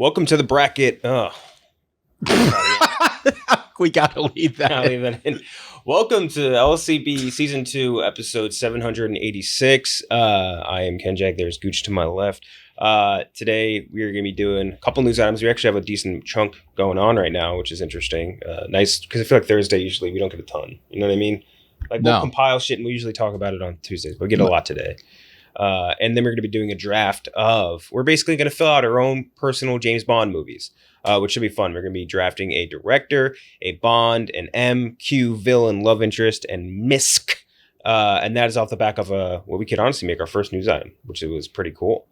Welcome to the bracket. We gotta leave that. I'll leave that in. Welcome to LCB Season 2, Episode 786. I am Ken Jag. There's Gooch to my left. Today, we are going to be doing a couple news items. We actually have a decent chunk going on right now, which is interesting. Nice, because I feel like Thursday, usually, we don't get a ton. You know what I mean? Like, we'll compile shit, and we usually talk about it on Tuesdays, but we get a lot today. And then we're going to be doing a draft of, we're basically going to fill out our own personal James Bond movies, which should be fun. We're going to be drafting a director, a Bond, an M, Q, villain, love interest, and MISC. And that is off the back of what we could honestly make our first news item, which was pretty cool.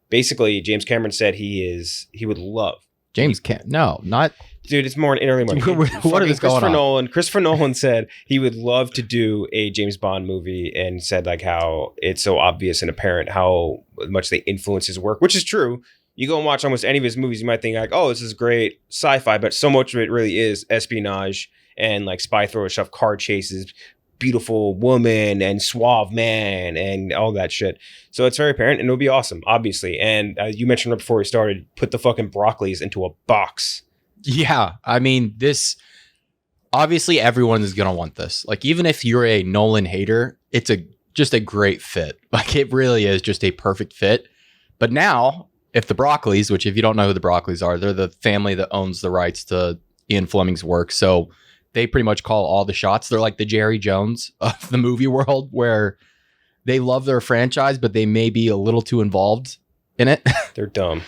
Basically, James Cameron said he would love. Dude, it's more an early market. What is going on? Christopher Nolan said he would love to do a James Bond movie and said like how it's so obvious and apparent how much they influence his work, which is true. You go and watch almost any of his movies, you might think like, oh, this is great sci-fi, but so much of it really is espionage and like spy thriller stuff, car chases, beautiful woman and suave man and all that shit. So it's very apparent and it'll be awesome, obviously. And you mentioned right before we started, put the fucking broccolis into a box. Yeah, I mean, this, obviously everyone is going to want this. Like, even if you're a Nolan hater, it's just a great fit. Like, it really is just a perfect fit. But now, if the Broccolis, which if you don't know who the Broccolis are, they're the family that owns the rights to Ian Fleming's work. So they pretty much call all the shots. They're like the Jerry Jones of the movie world, where they love their franchise, but they may be a little too involved in it. They're dumb.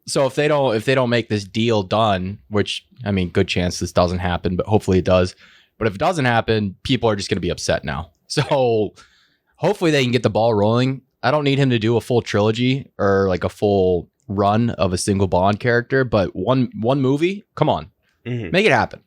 So if they don't make this deal done, which, I mean, good chance this doesn't happen, but hopefully it does. But if it doesn't happen, people are just going to be upset now. So hopefully they can get the ball rolling. I don't need him to do a full trilogy or like a full run of a single Bond character, but one movie, come on, make it happen.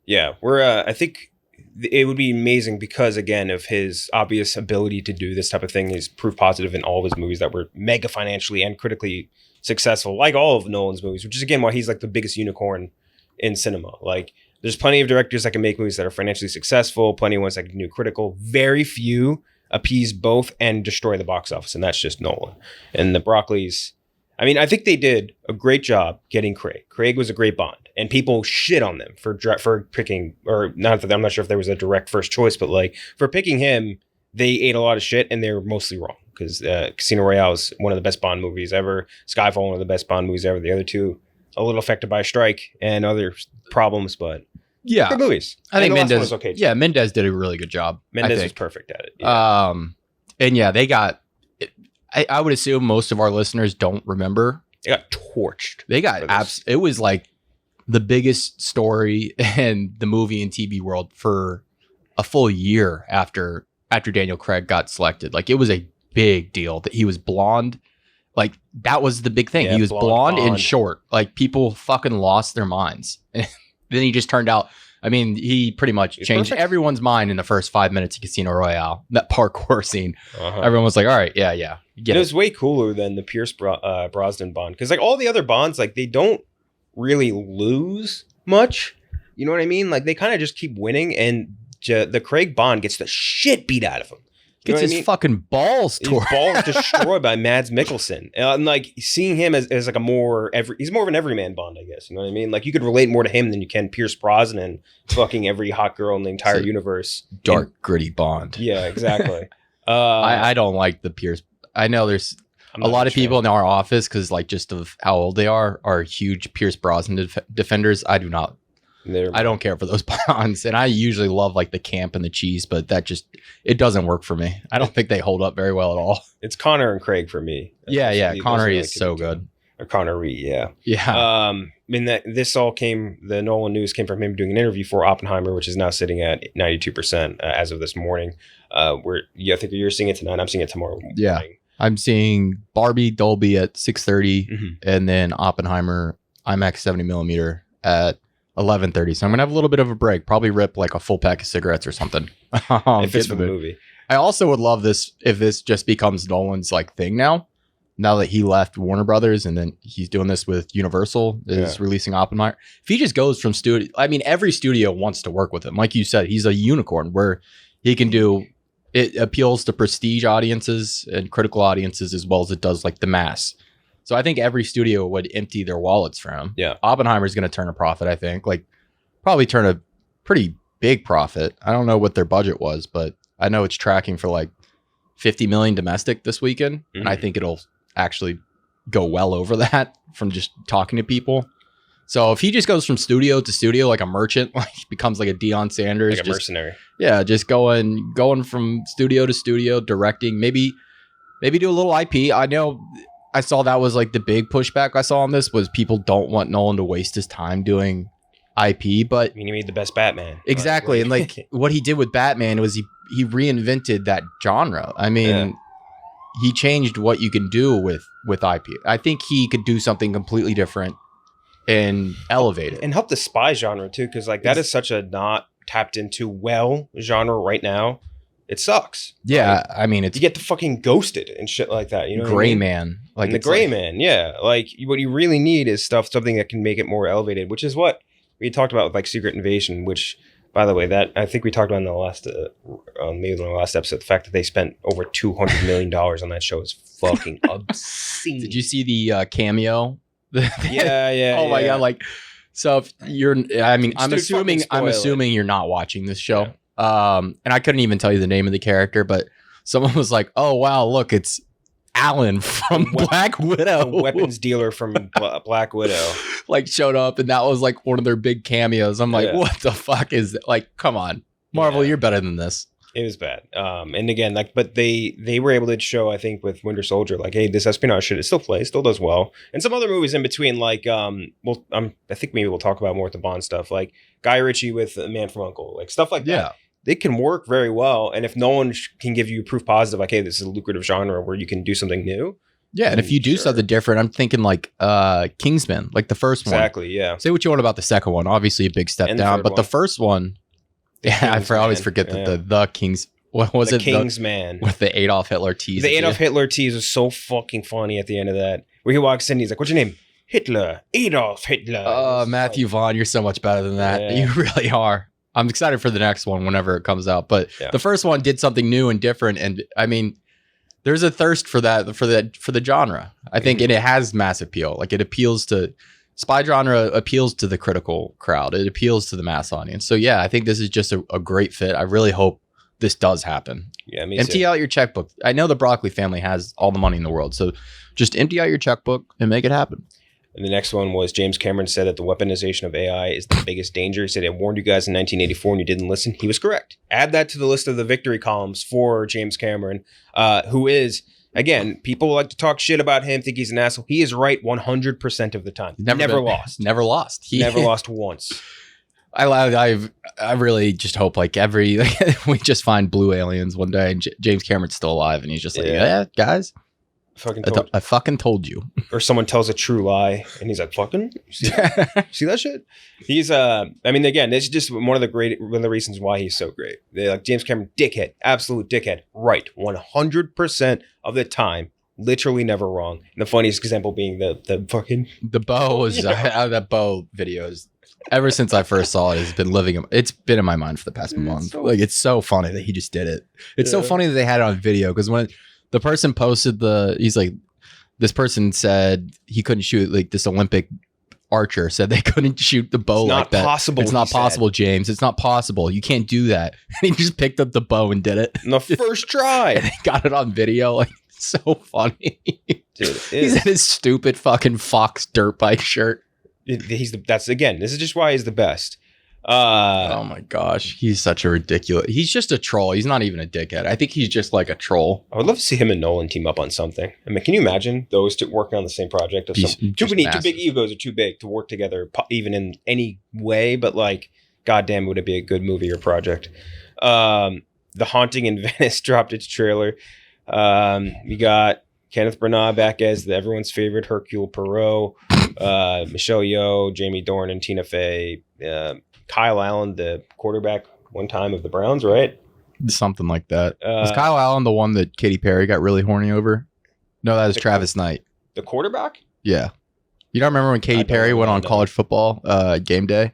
Yeah, I think it would be amazing because, again, of his obvious ability to do this type of thing. He's proof positive in all of his movies that were mega financially and critically successful, like all of Nolan's movies, which is, again, why he's like the biggest unicorn in cinema. Like, there's plenty of directors that can make movies that are financially successful, plenty of ones that can do critical. Very few appease both and destroy the box office, and that's just Nolan. And the Broccolis, I mean, I think they did a great job getting Craig. Craig was a great Bond, and people shit on them for picking, or not that I'm not sure if there was a direct first choice, but like for picking him, they ate a lot of shit, and they were mostly wrong because Casino Royale is one of the best Bond movies ever. Skyfall, one of the best Bond movies ever. The other two, a little affected by a strike and other problems, but yeah, good movies. I think Mendes was okay too. Yeah, Mendes did a really good job. Mendes was perfect at it. Yeah. And yeah, they got. I would assume most of our listeners don't remember. They got torched. They got it was like the biggest story in the movie and TV world for a full year after Daniel Craig got selected. Like, it was a big deal that he was blonde. Like, that was the big thing. Yeah, he was blonde and short. Like, people fucking lost their minds. And then he just turned out. I mean, he pretty much changed everyone's mind in the first 5 minutes of Casino Royale. That parkour scene. Everyone was like, all right, yeah. It was way cooler than the Pierce Brosnan Bond. Because like all the other Bonds, like they don't really lose much. You know what I mean? Like they kind of just keep winning. And the Craig Bond gets the shit beat out of him. Gets his fucking balls torn. His balls destroyed by Mads Mikkelsen. And like seeing him as like he's more of an everyman Bond, I guess. You know what I mean? Like you could relate more to him than you can Pierce Brosnan fucking every hot girl in the entire universe. Dark, gritty Bond. Yeah, exactly. I don't like the Pierce. I know there's a lot of people in our office, because like just of how old they are huge Pierce Brosnan defenders. I do not. I don't care for those Bonds, and I usually love like the camp and the cheese, but it doesn't work for me. I don't think they hold up very well at all. It's Connor and Craig for me. Yeah, Connery is so good. Or Connery, yeah. Yeah. I mean, the Nolan news came from him doing an interview for Oppenheimer, which is now sitting at 92% as of this morning. I think you're seeing it tonight. I'm seeing it tomorrow morning. Yeah. I'm seeing Barbie Dolby at 6:30, and then Oppenheimer IMAX 70mm at 11:30. So I'm gonna have a little bit of a break. Probably rip like a full pack of cigarettes or something. If it's for the movie. I also would love this if this just becomes Nolan's like thing now that he left Warner Brothers, and then he's doing this with Universal is releasing Oppenheimer. If he just goes from studio, I mean, every studio wants to work with him. Like you said, he's a unicorn where he can do. It appeals to prestige audiences and critical audiences as well as it does like the mass. So I think every studio would empty their wallets for him. Yeah. Oppenheimer's going to turn a profit, I think. Like, probably turn a pretty big profit. I don't know what their budget was, but I know it's tracking for like 50 million domestic this weekend. And I think it'll actually go well over that from just talking to people. So if he just goes from studio to studio like a merchant, like becomes like a Deion Sanders, like a mercenary. Yeah, just going from studio to studio, directing, maybe do a little IP. I know I saw that was like the big pushback I saw on this was people don't want Nolan to waste his time doing IP, but I mean, he made the best Batman. Exactly. And like what he did with Batman was he reinvented that genre. I mean, he changed what you can do with IP. I think he could do something completely different and elevate it. And help the spy genre too, because like that is such a not tapped into genre right now. It sucks. Yeah, like, I mean, it's you get the fucking ghosted and shit like that. You know, Gray Man, like and the Gray Man. Yeah, like what you really need is something that can make it more elevated, which is what we talked about with like Secret Invasion. Which, by the way, that I think we talked about in the last maybe in the last episode. The fact that they spent over $200 million on that show is fucking obscene. Did you see the cameo? Yeah. Oh my god! Like, so if you're, I mean, I'm Dude, assuming you're not watching this show. Yeah. And I couldn't even tell you the name of the character, but someone was like, "Oh wow, look, it's Alan from Black Widow, a weapons dealer from Black Widow." Like showed up, and that was like one of their big cameos. I'm like, what the fuck is that? Like, come on, Marvel, you're better than this. It was bad. And again, like, but they were able to show, I think, with Winter Soldier, like, hey, this espionage shit, it still plays, still does well, and some other movies in between, like, I think maybe we'll talk about more with the Bond stuff, like Guy Ritchie with Man from U.N.C.L.E., like stuff like that. They can work very well, and if no one can give you proof positive, like, hey, this is a lucrative genre where you can do something new. Yeah, and if you do something different, I'm thinking like Kingsman, like the first one. Exactly, yeah. Say what you want about the second one, obviously a big step down, but the first one, I always forget that the Kings. What was it? Kingsman with the Adolf Hitler tease. The Adolf Hitler tease was so fucking funny at the end of that, where he walks in, he's like, "What's your name?" Hitler, Adolf Hitler. Oh, Matthew Vaughn, you're so much better than that. Yeah. You really are. I'm excited for the next one whenever it comes out. But the first one did something new and different, and I mean, there's a thirst for the genre. I think, and it has mass appeal. Like it appeals to spy genre, appeals to the critical crowd. It appeals to the mass audience. So yeah, I think this is just a great fit. I really hope this does happen. Yeah, me empty out your checkbook. I know the Broccoli family has all the money in the world, so just empty out your checkbook and make it happen. And the next one was James Cameron said that the weaponization of AI is the biggest danger. He said, "I warned you guys in 1984 and you didn't listen." He was correct. Add that to the list of the victory columns for James Cameron, who is, again, people like to talk shit about him, think he's an asshole. He is right 100% of the time. Never lost. Never lost. He never lost once. I really just hope like we just find blue aliens one day and James Cameron's still alive and he's just like, yeah guys, I fucking told you. Or someone tells a true lie and he's like, fucking, see that shit? He's I mean, again, this is just one of the reasons why he's so great. They're like, James Cameron, dickhead, absolute dickhead, right 100% of the time. Literally never wrong. And the funniest example being the bow was that bow videos. Ever since I first saw it, it's been in my mind for the past month. Like, it's so funny that he just did it. It's so funny that they had it on video, because when the person posted he's like, this person said he couldn't shoot, like this Olympic archer said they couldn't shoot the bow like that. It's not possible, James. It's not possible. You can't do that. And he just picked up the bow and did it. In the first try. And he got it on video. Like, it's so funny. Dude, he's in his stupid fucking Fox dirt bike shirt. This is just why he's the best. Oh my gosh, he's such a ridiculous. He's just a troll. He's not even a dickhead. I think he's just like a troll. I would love to see him and Nolan team up on something. I mean, can you imagine those two working on the same project? Two big egos are too big to work together, even in any way. But like, goddamn, would it be a good movie or project? The Haunting in Venice dropped its trailer. We got Kenneth Branagh back as everyone's favorite Hercule Poirot. Michelle Yeoh, Jamie Dornan, and Tina Fey. Kyle Allen, the quarterback one time of the Browns, right? Something like that. Was Kyle Allen the one that Katy Perry got really horny over? No, that was Travis Knight. The quarterback? Yeah. You don't remember when Katy Perry went on college football game day?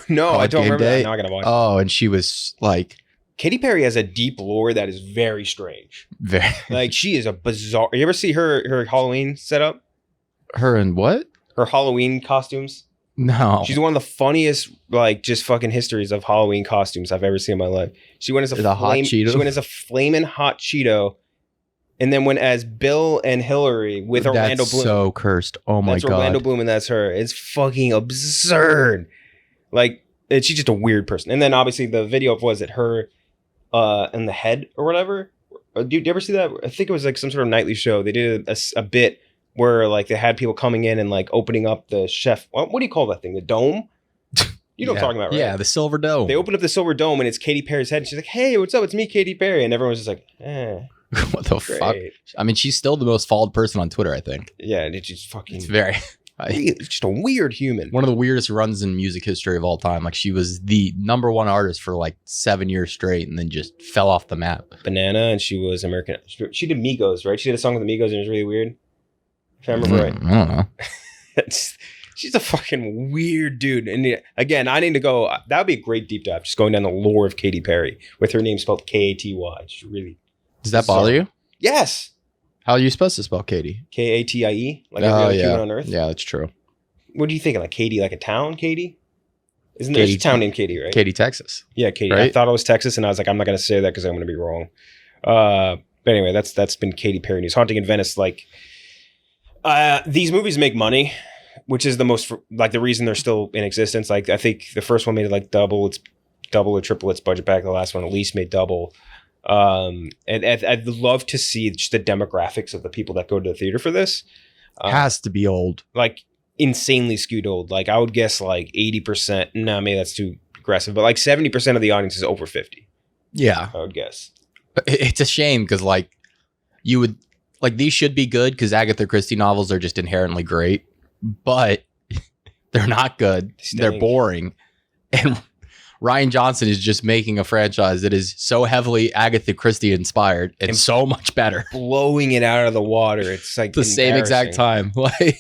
No, I don't remember that. Now I gotta watch it. Oh, and she was like... Katy Perry has a deep lore that is very strange. Very. Like, she is a bizarre... You ever see her Halloween setup? Her and what? Her Halloween costumes. No. She's one of the funniest, like, just fucking histories of Halloween costumes I've ever seen in my life. She went as a hot Cheeto. She went as a flaming hot Cheeto, and then went as Bill and Hillary with Orlando Bloom. So cursed. Oh my God. That's God. Orlando Bloom, and that's her. It's fucking absurd. Like, she's just a weird person. And then obviously the video of, was it her in the head or whatever? Did you ever see that? I think it was like some sort of nightly show. They did a bit where like they had people coming in and like opening up the chef. What do you call that thing? The dome? You know what I'm talking about, right? Yeah, the silver dome. They opened up the silver dome and it's Katy Perry's head. And she's like, "Hey, what's up? It's me, Katy Perry." And everyone's just like, what the fuck? I mean, she's still the most followed person on Twitter, I think. Yeah, it's just fucking... It's very... It's just a weird human. One of the weirdest runs in music history of all time. Like, she was the #1 artist for like 7 years straight and then just fell off the map. Banana, and she was American. She did Migos, right? She did a song with the Migos and it was really weird. If I remember right. I don't know. She's a fucking weird dude. And again, I need to go. That would be a great deep dive, just going down the lore of Katy Perry with her name spelled Katy. She's really... Does that bother you? Yes. How are you supposed to spell Katie? Katie, like every other human on Earth. Yeah, that's true. What do you think? Like Katy, like a town, Katy? Isn't Katy, there a town named Katy, right? Katy, Texas. Yeah, Katy. Right? I thought it was Texas, and I was like, I'm not going to say that because I'm going to be wrong. But anyway, that's been Katy Perry news. Haunting in Venice, like, these movies make money, which is the most, like, the reason they're still in existence. Like, I think the first one made like double or triple its budget back. The last one at least made double. And I'd love to see just the demographics of the people that go to the theater for this. Has to be old. Like insanely skewed old. Like I would guess like 80%. No, maybe that's too aggressive, but like 70% of the audience is over 50. Yeah. I would guess. It's a shame because like you would like these should be good because Agatha Christie novels are just inherently great, but they're not good. They're boring. And Ryan Johnson is just making a franchise that is so heavily Agatha Christie inspired and so much better. Blowing it out of the water. It's like the same exact time. Like,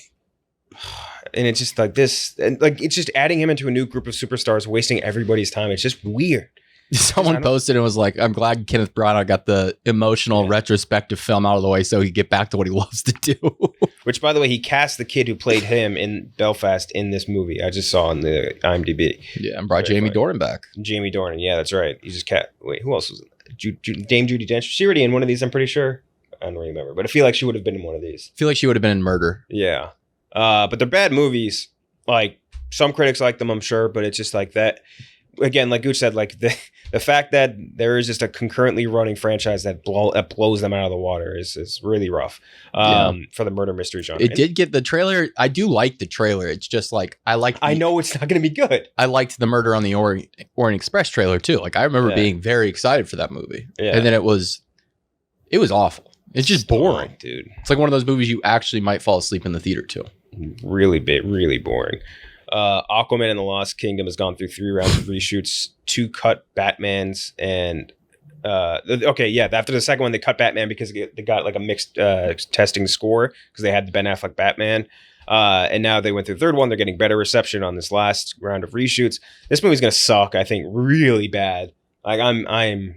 and it's just like this, and like it's just adding him into a new group of superstars, wasting everybody's time. It's just weird. Someone posted and was like, I'm glad Kenneth Branagh got the emotional retrospective film out of the way so he could get back to what he loves to do. Which, by the way, he cast the kid who played him in Belfast in this movie. I just saw on the IMDb. Yeah, and brought Jamie Dornan back. Jamie Dornan, yeah, that's right. He just wait, who else was it? Dame Judi Dench. She already in one of these, I'm pretty sure. I don't remember, but I feel like she would have been in one of these. I feel like she would have been in Murder. Yeah. But they're bad movies. Like, some critics like them, I'm sure, but it's just like that. Again, like Gooch said, like the fact that there is just a concurrently running franchise that blows them out of the water is really rough for the murder mystery genre. It did get the trailer. I do like the trailer. It's just like I know it's not going to be good. I liked the Murder on the Orient Express trailer too. Like I remember being very excited for that movie, and then it was awful. It's just boring, dude. It's like one of those movies you actually might fall asleep in the theater to. Really boring. Aquaman and the Lost Kingdom has gone through 3 rounds of reshoots, 2 cut Batmans, and after the second one they cut Batman because they got like a mixed testing score because they had the Ben Affleck Batman, and now they went through the third one. They're getting better reception on this last round of reshoots. This movie's gonna suck, I think, really bad. Like I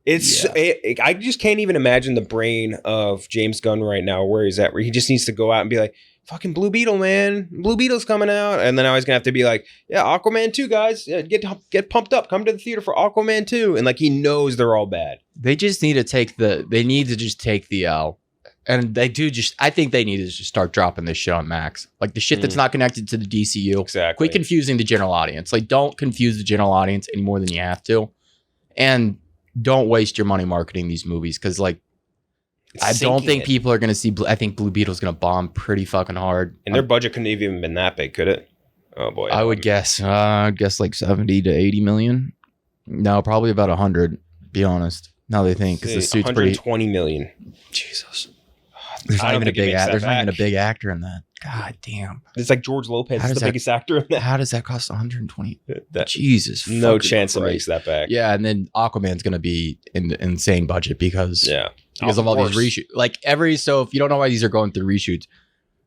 just can't even imagine the brain of James Gunn right now where he's at, where he just needs to go out and be like, fucking Blue Beetle, man. Blue Beetle's coming out. And then now he's going to have to be like, yeah, Aquaman 2, guys. Yeah, get pumped up. Come to the theater for Aquaman 2. And like, he knows they're all bad. They just need to take the L. And I think they need to just start dropping this shit on Max. Like the shit that's not connected to the DCU. Exactly. Quit confusing the general audience. Like don't confuse the general audience any more than you have to. And don't waste your money marketing these movies. Cause like, I don't think people are going to see. I think Blue Beetle's going to bomb pretty fucking hard. And their budget couldn't have even been that big, could it? Oh boy. I would guess. Like 70 to 80 million. No, probably about 100. Be honest. Now they think because the suit's 120 million. Jesus. There's not even a big actor in that. God damn. It's like George Lopez is the biggest actor in that. How does that cost 120? Jesus. No chance it makes that back. Yeah, and then Aquaman's going to be in the insane budget because of all these reshoots. Like so if you don't know why these are going through reshoots,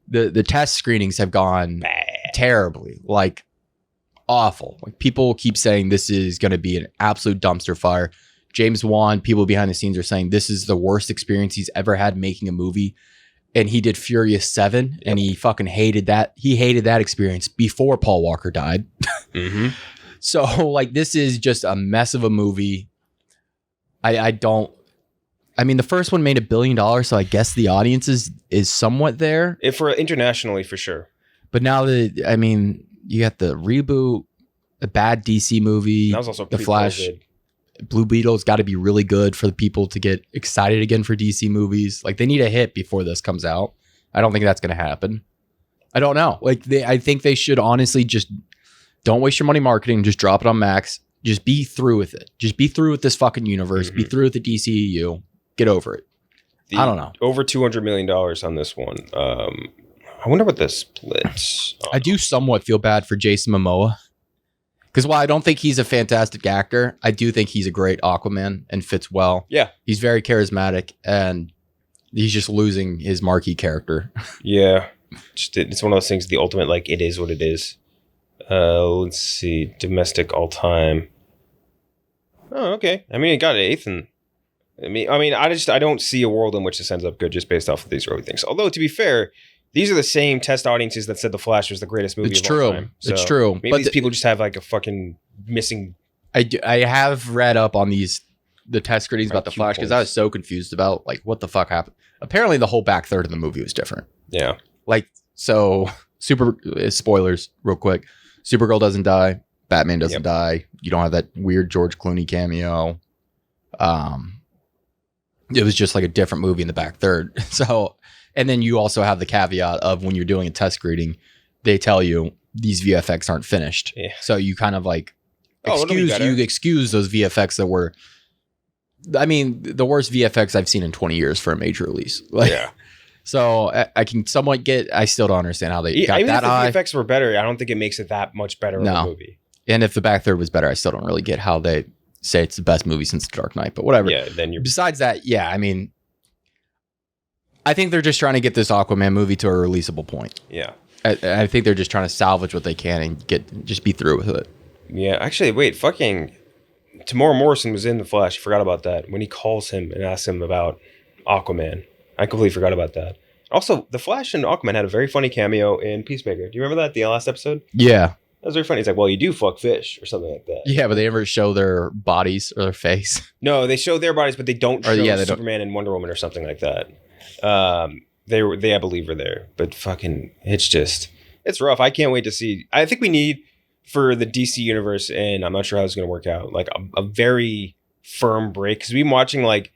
the test screenings have gone terribly, like awful. Like people keep saying this is going to be an absolute dumpster fire. James Wan, people behind the scenes are saying this is the worst experience he's ever had making a movie. and he did Furious 7, and he fucking hated that. He hated that experience before Paul Walker died. Mm-hmm. So like this is just a mess of a movie. I mean, the first one made $1 billion, so I guess the audience is somewhat there. If for internationally, for sure. But now I mean, you got the reboot, a bad DC movie, That was also The Flash. Blue Beetle's got to be really good for the people to get excited again for DC movies. Like they need a hit before this comes out. I don't think that's going to happen. I don't know. Like I think they should honestly just don't waste your money marketing. Just drop it on Max. Just be through with it. Just be through with this fucking universe. Mm-hmm. Be through with the DCEU. Get over it. I don't know. Over $200 million on this one. I wonder what the splits. I do somewhat feel bad for Jason Momoa. Because while I don't think he's a fantastic actor, I do think he's a great Aquaman and fits well. Yeah. He's very charismatic, and he's just losing his marquee character. Yeah. It's one of those things, the ultimate, like, it is what it is. Let's see. Domestic all-time. Oh, okay. I mean, it got an eighth, and I don't see a world in which this ends up good just based off of these early things. Although, to be fair, these are the same test audiences that said The Flash was the greatest movie of all time. So it's true. Maybe these people just have like a fucking missing. I have read up on the test critiques about The Flash because I was so confused about like what the fuck happened. Apparently, the whole back third of the movie was different. Yeah. Like, so spoilers real quick. Supergirl doesn't die. Batman doesn't die. You don't have that weird George Clooney cameo. It was just like a different movie in the back third. So, and then you also have the caveat of when you're doing a test grading, they tell you these VFX aren't finished. Yeah. So you kind of like excuse those VFX that were, I mean, the worst VFX I've seen in 20 years for a major release. Like, yeah. So I can somewhat I still don't understand how they got that high. If the VFX were better, I don't think it makes it that much better of a movie. And if the back third was better, I still don't really get how they say it's the best movie since The Dark Knight, but whatever. Yeah, then you're... Besides that, yeah, I mean, I think they're just trying to get this Aquaman movie to a releasable point. Yeah. I think they're just trying to salvage what they can and just be through with it. Yeah, actually, wait, fucking Tamora Morrison was in The Flash. I forgot about that. When he calls him and asks him about Aquaman. I completely forgot about that. Also, The Flash and Aquaman had a very funny cameo in Peacemaker. Do you remember that, the last episode? Yeah. That was very funny. He's like, well, you do fuck fish or something like that. Yeah, but they never show their bodies or their face. No, they show their bodies, but they don't show Superman and Wonder Woman or something like that. They I believe, were there. But fucking, it's rough. I can't wait to see. I think we need, for the DC universe, and I'm not sure how it's going to work out, like a very firm break. Because we've been watching like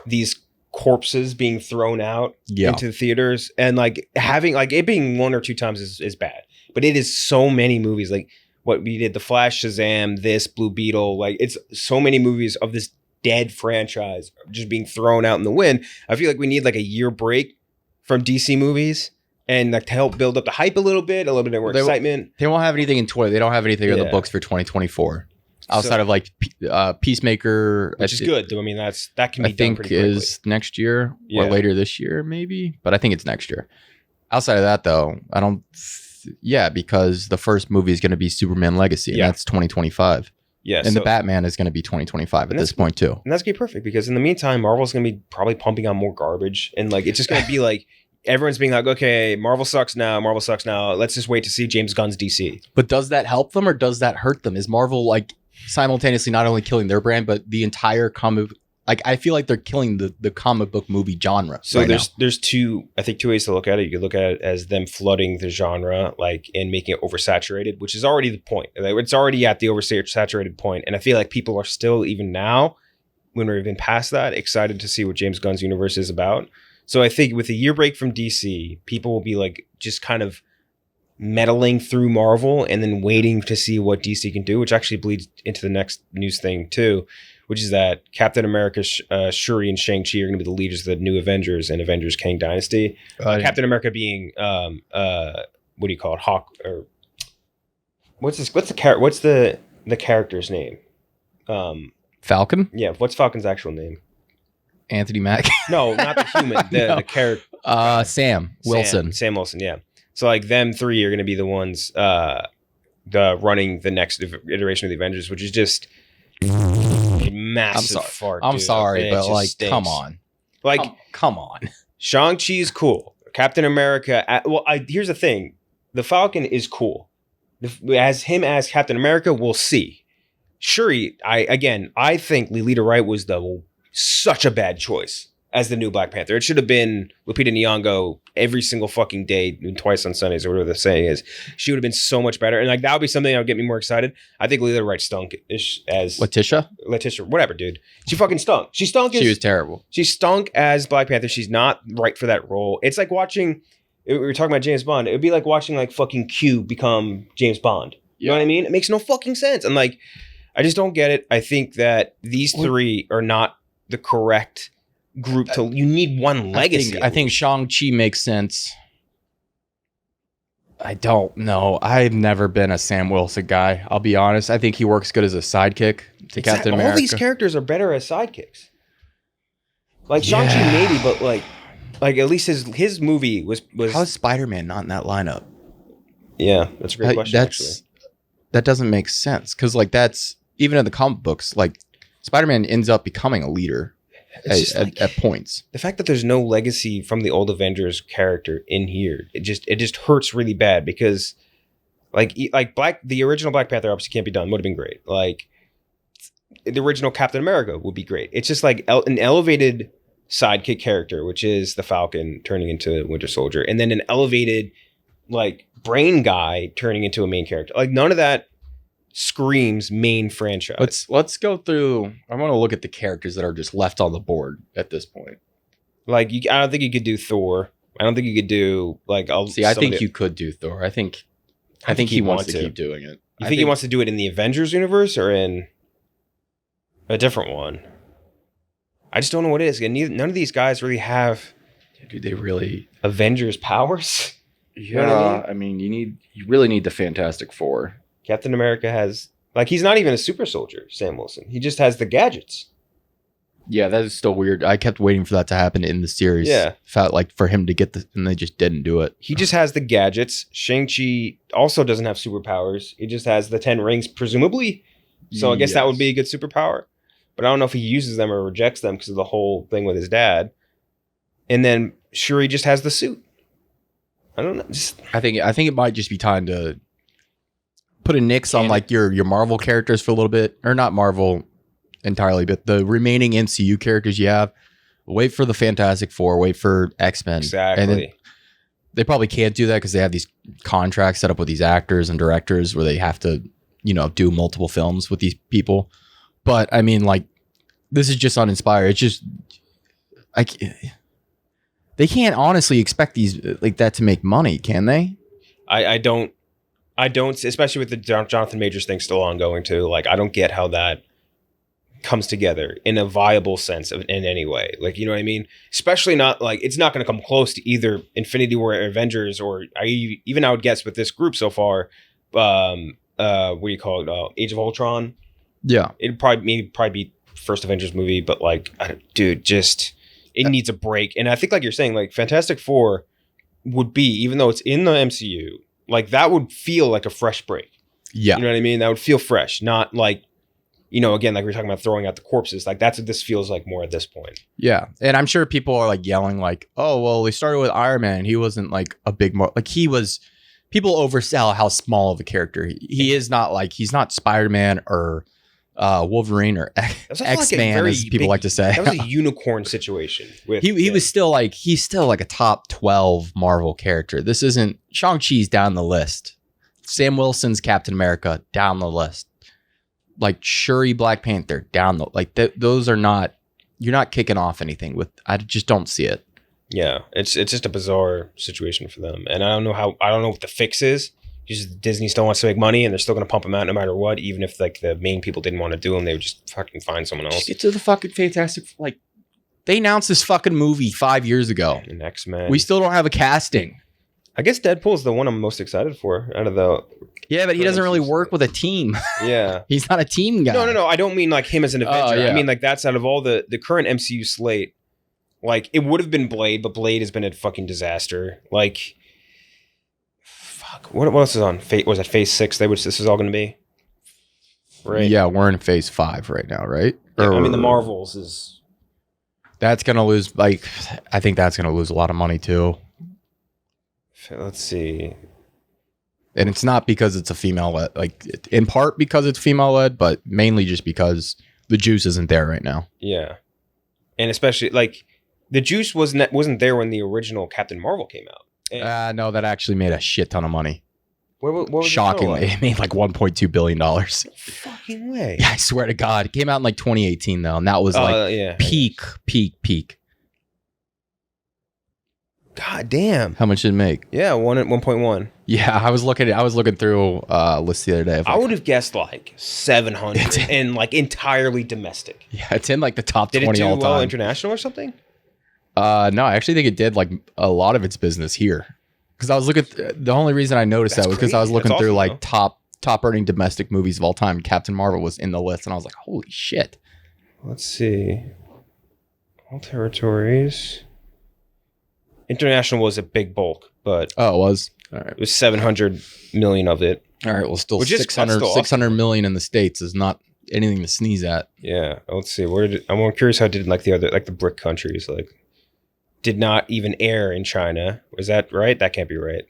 these corpses being thrown out into the theaters, and like having like it being one or two times is bad. But it is so many movies, like what we did, The Flash, Shazam, this, Blue Beetle, like it's so many movies of this dead franchise just being thrown out in the wind. I feel like we need like a year break from DC movies and like to help build up the hype a little bit more excitement. They won't have anything in They don't have anything in the books for 2024 outside of like Peacemaker, which is good. I mean, that can be done pretty quickly. Is next year or later this year, maybe, but I think it's next year. Outside of that, though, I don't. Yeah, because the first movie is going to be Superman Legacy, and that's 2025. Yeah, and the Batman is going to be 2025 at this point too. And that's going to be perfect because in the meantime, Marvel's going to be probably pumping out more garbage, and like it's just going to be like everyone's being like, okay, Marvel sucks now. Let's just wait to see James Gunn's DC. But does that help them or does that hurt them? Is Marvel like simultaneously not only killing their brand but the entire comic? Like I feel like they're killing the comic book movie genre. So there's two ways to look at it. You could look at it as them flooding the genre, like and making it oversaturated, which is already the point. It's already at the oversaturated point, and I feel like people are still, even now, when we've been past that, excited to see what James Gunn's universe is about. So I think with a year break from DC, people will be like just kind of meddling through Marvel and then waiting to see what DC can do, which actually bleeds into the next news thing too, which is that Captain America, Shuri, and Shang-Chi are going to be the leaders of the new Avengers and Avengers Kang Dynasty. Captain America being, what do you call it? Hawk, or what's the character's name? Falcon? Yeah. What's Falcon's actual name? Anthony Mack. No, not the human. The character. Sam Wilson. Sam Wilson. Yeah. So like them three are going to be the ones running the next iteration of the Avengers, which is just a massive fart. I'm sorry, but like, come on. Like, come on. Shang-Chi's cool. Captain America. Here's the thing: the Falcon is cool. As Captain America, we'll see. Shuri, I think Lolita Wright was such a bad choice as the new Black Panther. It should have been Lupita Nyong'o every single fucking day, twice on Sundays, or whatever the saying is. She would have been so much better, and like that would be something that would get me more excited. I think Lolita Wright stunk as Letitia, whatever, dude. She fucking stunk. She was terrible. She stunk as Black Panther. She's not right for that role. It's like watching. We were talking about James Bond. It would be like watching like fucking Q become James Bond. You know what I mean? It makes no fucking sense. And like, I just don't get it. I think that these three are not the correct group to. You need one legacy. I think Shang-Chi makes sense. I don't know. I've never been a Sam Wilson guy. I'll be honest. I think he works good as a sidekick to Captain America. All these characters are better as sidekicks. Like Shang-Chi maybe, but like at least his movie was. How is Spider-Man not in that lineup? Yeah, that's a great question. Actually, that doesn't make sense because like that's even in the comic books. Like Spider-Man ends up becoming a leader at points. The fact that there's no legacy from the old Avengers character in here, it just hurts really bad because the original Black Panther obviously can't be done. Would have been great. Like the original Captain America would be great. It's just like an elevated sidekick character, which is the Falcon turning into Winter Soldier, and then an elevated like brain guy turning into a main character. Like none of that screams main franchise. Let's go through. I want to look at the characters that are just left on the board at this point. Like I don't think you could do Thor. I don't think you could do like. I think you could do Thor. I think he wants to keep doing it. You think he wants to do it in the Avengers universe or in a different one? I just don't know what it is. And none of these guys really have. Do they really Avengers powers? Yeah, you know what I mean, you really need the Fantastic Four. Captain America has he's not even a super soldier, Sam Wilson. He just has the gadgets. Yeah, that is still weird. I kept waiting for that to happen in the series. Yeah. Felt like for him to get and they just didn't do it. He just has the gadgets. Shang-Chi also doesn't have superpowers. He just has the 10 rings, presumably. So I guess that would be a good superpower. But I don't know if he uses them or rejects them because of the whole thing with his dad. And then Shuri just has the suit. I don't know. I think it might just be time to put a nix on like your Marvel characters for a little bit, or not Marvel entirely, but the remaining MCU characters you have. Wait for the Fantastic Four. Wait for X-Men. Exactly. And then they probably can't do that because they have these contracts set up with these actors and directors where they have to, do multiple films with these people. But I mean, like, this is just uninspired. It's just they can't honestly expect these like that to make money, can they? I don't, especially with the Jonathan Majors thing still ongoing too. Like, I don't get how that comes together in a viable sense in any way. Like, you know what I mean? Especially not like it's not going to come close to either Infinity War or Avengers, or I would guess with this group so far, what do you call it? Age of Ultron. Yeah, it'd probably be first Avengers movie, but like, it needs a break. And I think, like you're saying, like Fantastic Four would be, even though it's in the MCU, like that would feel like a fresh break. Yeah. You know what I mean? That would feel fresh, not like, again, like we were talking about throwing out the corpses. Like that's what this feels like more at this point. Yeah. And I'm sure people are like yelling like, oh, well, they started with Iron Man. He wasn't like a big, people oversell how small of a character he is. Not like, he's not Spider-Man or Wolverine or X-Man, as people like to say. That was a unicorn situation. He's still like a top 12 Marvel character. This isn't Shang-Chi's down the list. Sam Wilson's Captain America down the list. Like Shuri Black Panther down the those are not. You're not kicking off anything with. I just don't see it. Yeah, it's just a bizarre situation for them, and I don't know what the fix is. Just Disney still wants to make money, and they're still going to pump them out no matter what. Even if like the main people didn't want to do them, they would just fucking find someone else. Just get to the fucking Fantastic. Like they announced this fucking movie 5 years ago. And X-Men. We still don't have a casting. I guess Deadpool's the one I'm most excited for out of the. Yeah, but he doesn't really work with a team. Yeah, he's not a team guy. No. I don't mean like him as an Avenger. Yeah. I mean like that's out of all the current MCU slate. Like it would have been Blade, but Blade has been a fucking disaster. Like. What else is on? Was it Phase 6? This is all going to be, right? Yeah, we're in Phase 5 right now, right? Yeah, I mean, the Marvels is. That's going to lose. Like, I think that's going to lose a lot of money too. Let's see. And it's not because it's a female led, like in part because it's female led, but mainly just because the juice isn't there right now. Yeah. And especially like the juice wasn't there when the original Captain Marvel came out. And No, that actually made a shit ton of money. what was Shockingly, it it made like $1.2 billion. no fucking way. Yeah, I swear to God. It came out in like 2018 though, and that was like yeah. peak. God damn. How much did it make? Yeah, 1.1. Yeah, I was looking through lists the other day. I would have guessed like 700 and like entirely domestic. Yeah, it's in like the top Did 20 it do all well time. international or something? No, I actually think it did like a lot of its business here. Because I was looking, the only reason I noticed That's that was because I was crazy. looking That's through awesome, like top earning domestic movies of all time. Captain Marvel was in the list, and I was like, holy shit. Let's see. All territories. International was a big bulk, but Oh, it was? All right. it was 700 million of it. All right, well, still Which is- 600, that's still 600 million in the States is not anything to sneeze at. Yeah. Let's see. I'm more curious how it did in like the other, like the BRIC countries, like did not even air in China. Was that right? That can't be right.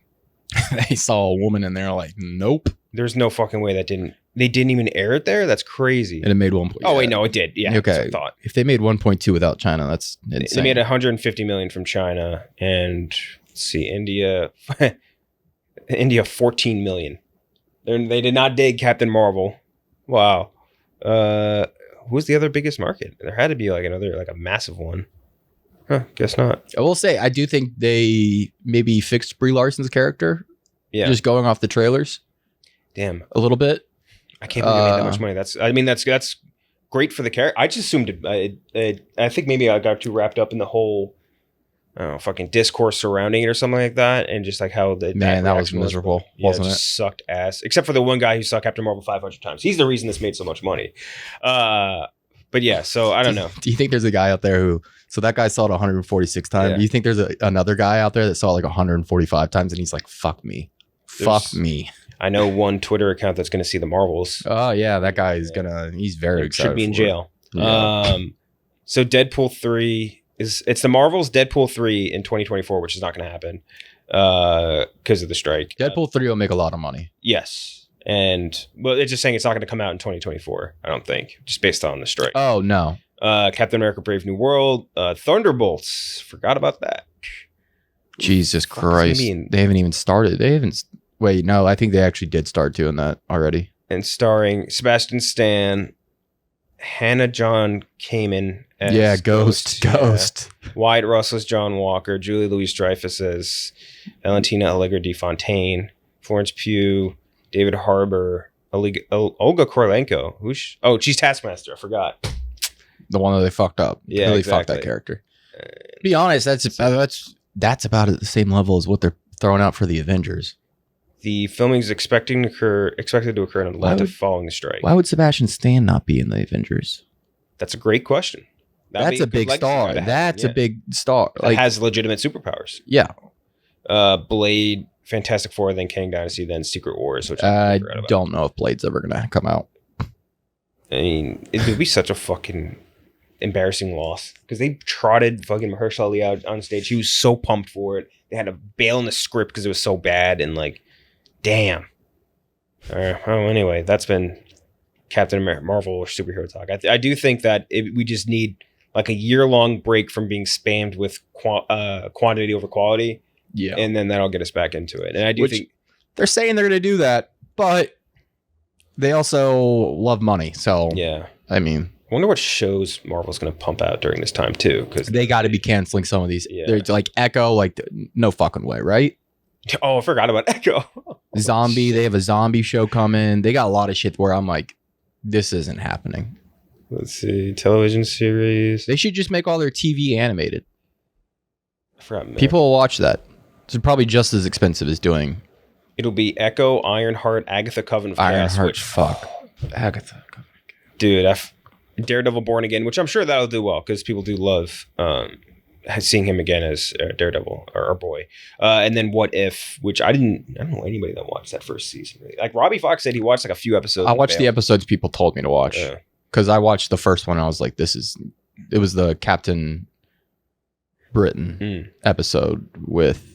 They saw a woman in there like, nope. There's no fucking way they didn't even air it there. That's crazy. And it made 1. Oh wait, no, it did. Yeah. That's what Okay. I thought. If they made 1.2 without China, that's insane. They made 150 million from China, and let's see, India 14 million. They did not dig Captain Marvel. Wow. Who's the other biggest market? There had to be like a massive one. Huh, guess not. I will say, I do think they maybe fixed Brie Larson's character. Yeah. Just going off the trailers Damn. a little bit. I can't believe they made that much money. That's great for the character. I just assumed it. I think maybe I got too wrapped up in the whole fucking discourse surrounding it or something like that, and just like how that was reaction miserable, Yeah, wasn't it? it? Just sucked ass. Except for the one guy who saw Captain Marvel 500 times. He's the reason this made so much money. But yeah, so I don't know. Do you think there's a guy out there who? So that guy saw it 146 times. Yeah. Do you think there's another guy out there that saw it like 145 times and he's like, "Fuck me, fuck me." I know one Twitter account that's going to see the Marvels. Oh yeah, that guy is he's very excited. Should be in for it. jail. Yeah. So Deadpool 3 it's the Marvels Deadpool 3 in 2024, which is not going to happen because of the strike. Deadpool 3 will make a lot of money. Yes. And well, it's just saying it's not going to come out in 2024, I don't think, just based on the strike. Oh no. Captain America Brave New World, Thunderbolts, forgot about that. Jesus Fuck does he Christ. mean? They haven't even started. Wait, no, I think they actually did start doing that already. And starring Sebastian Stan, Hannah John Kamen as Yeah, Ghost. yeah. Wyatt Russell as John Walker, Julie Louis-Dreyfus as Valentina Allegra de Fontaine, Florence Pugh, David Harbour, Olga Korolenko. She's Taskmaster. I forgot. The one that they fucked up. Yeah, really exactly. fucked that character. To be honest, that's about at the same level as what they're throwing out for the Avengers. The filming is expected to occur in Atlanta following the strike. Why would Sebastian Stan not be in the Avengers? That's a great question. That's a big star. That's a big star. That has legitimate superpowers. Yeah. Blade, Fantastic Four, then Kang Dynasty, then Secret Wars. Which I don't know if Blade's ever going to come out. I mean, it would be such a fucking embarrassing loss because they trotted fucking Mahershala Ali out on stage. He was so pumped for it. They had to bail in the script because it was so bad, and like, damn. Anyway, that's been Captain Marvel or superhero talk. I do think that we just need like a year-long break from being spammed with quantity over quality. Yeah. And then that'll get us back into it. And I do think they're saying they're going to do that, but they also love money. So, yeah. I mean, I wonder what shows Marvel's going to pump out during this time too, because they got to be canceling some of these. Yeah. They're like Echo, like no fucking way, right? Oh, I forgot about Echo. Zombie, they have a zombie show coming. They got a lot of shit where I'm like, this isn't happening. Let's see, television series. They should just make all their TV animated. I forgot. People will watch that. It's probably just as expensive as doing. It'll be Echo, Ironheart, Agatha Coven of Chaos. Ironheart, fuck. Agatha. Dude, Daredevil Born Again, which I'm sure that'll do well because people do love seeing him again as Daredevil or our boy. And then What If, which I don't know anybody that watched that first season. Really. Like Robbie Fox said he watched like a few episodes. I watched the episodes people told me to watch because I watched the first one. I was like, it was the Captain Britain episode with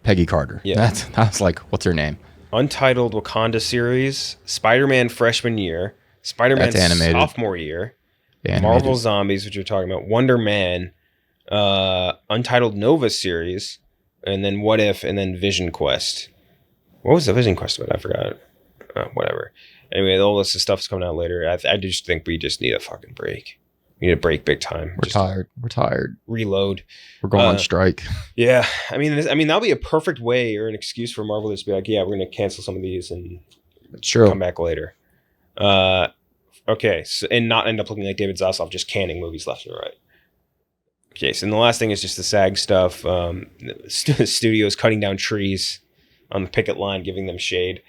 Peggy Carter. Yeah. That's like, what's her name? Untitled Wakanda series, Spider-Man freshman year, Spider-Man That's animated. sophomore year, Animated. Marvel Zombies, which you're talking about, Wonder Man, Untitled Nova series, and then What If, and then Vision Quest. What was the Vision Quest about? I forgot. Whatever. Anyway, all this stuff is coming out later. I just think we just need a fucking break. We need a break big time. We're tired. Reload. We're going on strike. Yeah. I mean, that'll be a perfect way or an excuse for Marvel to just be like, yeah, we're going to cancel some of these and come back later. Okay. So, and not end up looking like David Zaslav just canning movies left and right. Okay. So, and the last thing is just the SAG stuff. Studios cutting down trees on the picket line, giving them shade.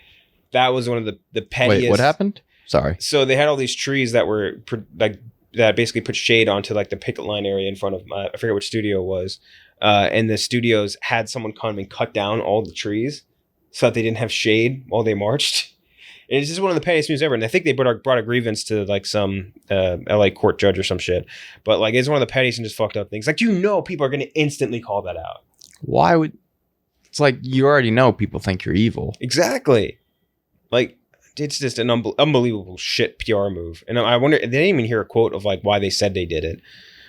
That was one of the pettiest. Wait, what happened? Sorry. So they had all these trees that were that basically put shade onto like the picket line area in front of I forget which studio it was, and the studios had someone come and cut down all the trees so that they didn't have shade while they marched. And it's just one of the pettiest moves ever. And I think they brought a grievance to like some LA court judge or some shit. But like it's one of the pettiest and just fucked up things. Like people are going to instantly call that out. Why would? It's like you already know people think you're evil. Exactly. Like. It's just an unbelievable shit PR move. And I wonder, they didn't even hear a quote of like why they said they did it.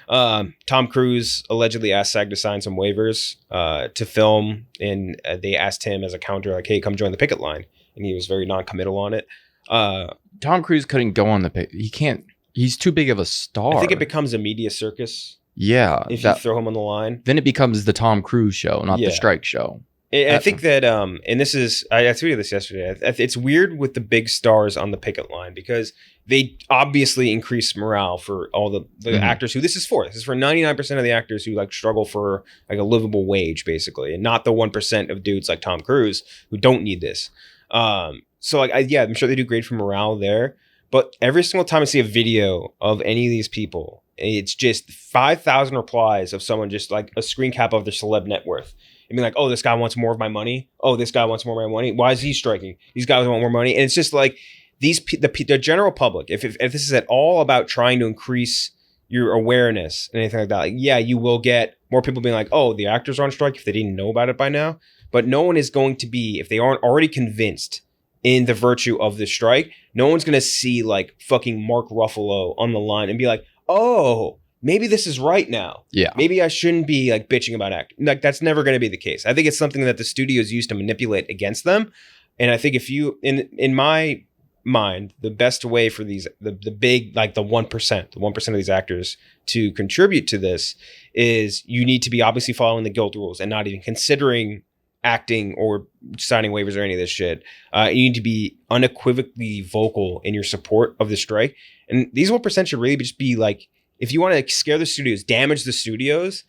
Tom Cruise allegedly asked SAG to sign some waivers to film. And they asked him as a counter, like, hey, come join the picket line. And he was very non-committal on it. Tom Cruise couldn't go on the picket. He can't. He's too big of a star. I think it becomes a media circus. Yeah. If you throw him on the line. Then it becomes the Tom Cruise show, not the strike show. I think that, and this is, I tweeted this yesterday. It's weird with the big stars on the picket line because they obviously increase morale for all the actors who this is for. This is for 99% of the actors who like struggle for like a livable wage, basically, and not the 1% of dudes like Tom Cruise who don't need this. So like, I'm sure they do great for morale there. But every single time I see a video of any of these people, it's just 5,000 replies of someone just like a screen cap of their celeb net worth. And be like, oh, this guy wants more of my money. Oh, this guy wants more of my money. Why is he striking? These guys want more money. And it's just like the general public, if this is at all about trying to increase your awareness and anything like that, like, yeah, you will get more people being like, oh, the actors are on strike if they didn't know about it by now. But no one is going to be, if they aren't already convinced in the virtue of the strike, no one's going to see like fucking Mark Ruffalo on the line and be like, oh, maybe this is right now. Yeah. Maybe I shouldn't be like bitching about acting. Like that's never going to be the case. I think it's something that the studios use to manipulate against them. And I think if you, in my mind, the best way for these, the big, like the 1% of these actors to contribute to this is you need to be obviously following the guild rules and not even considering acting or signing waivers or any of this shit. You need to be unequivocally vocal in your support of the strike. And these 1% should really just be like, if you want to scare the studios, damage the studios,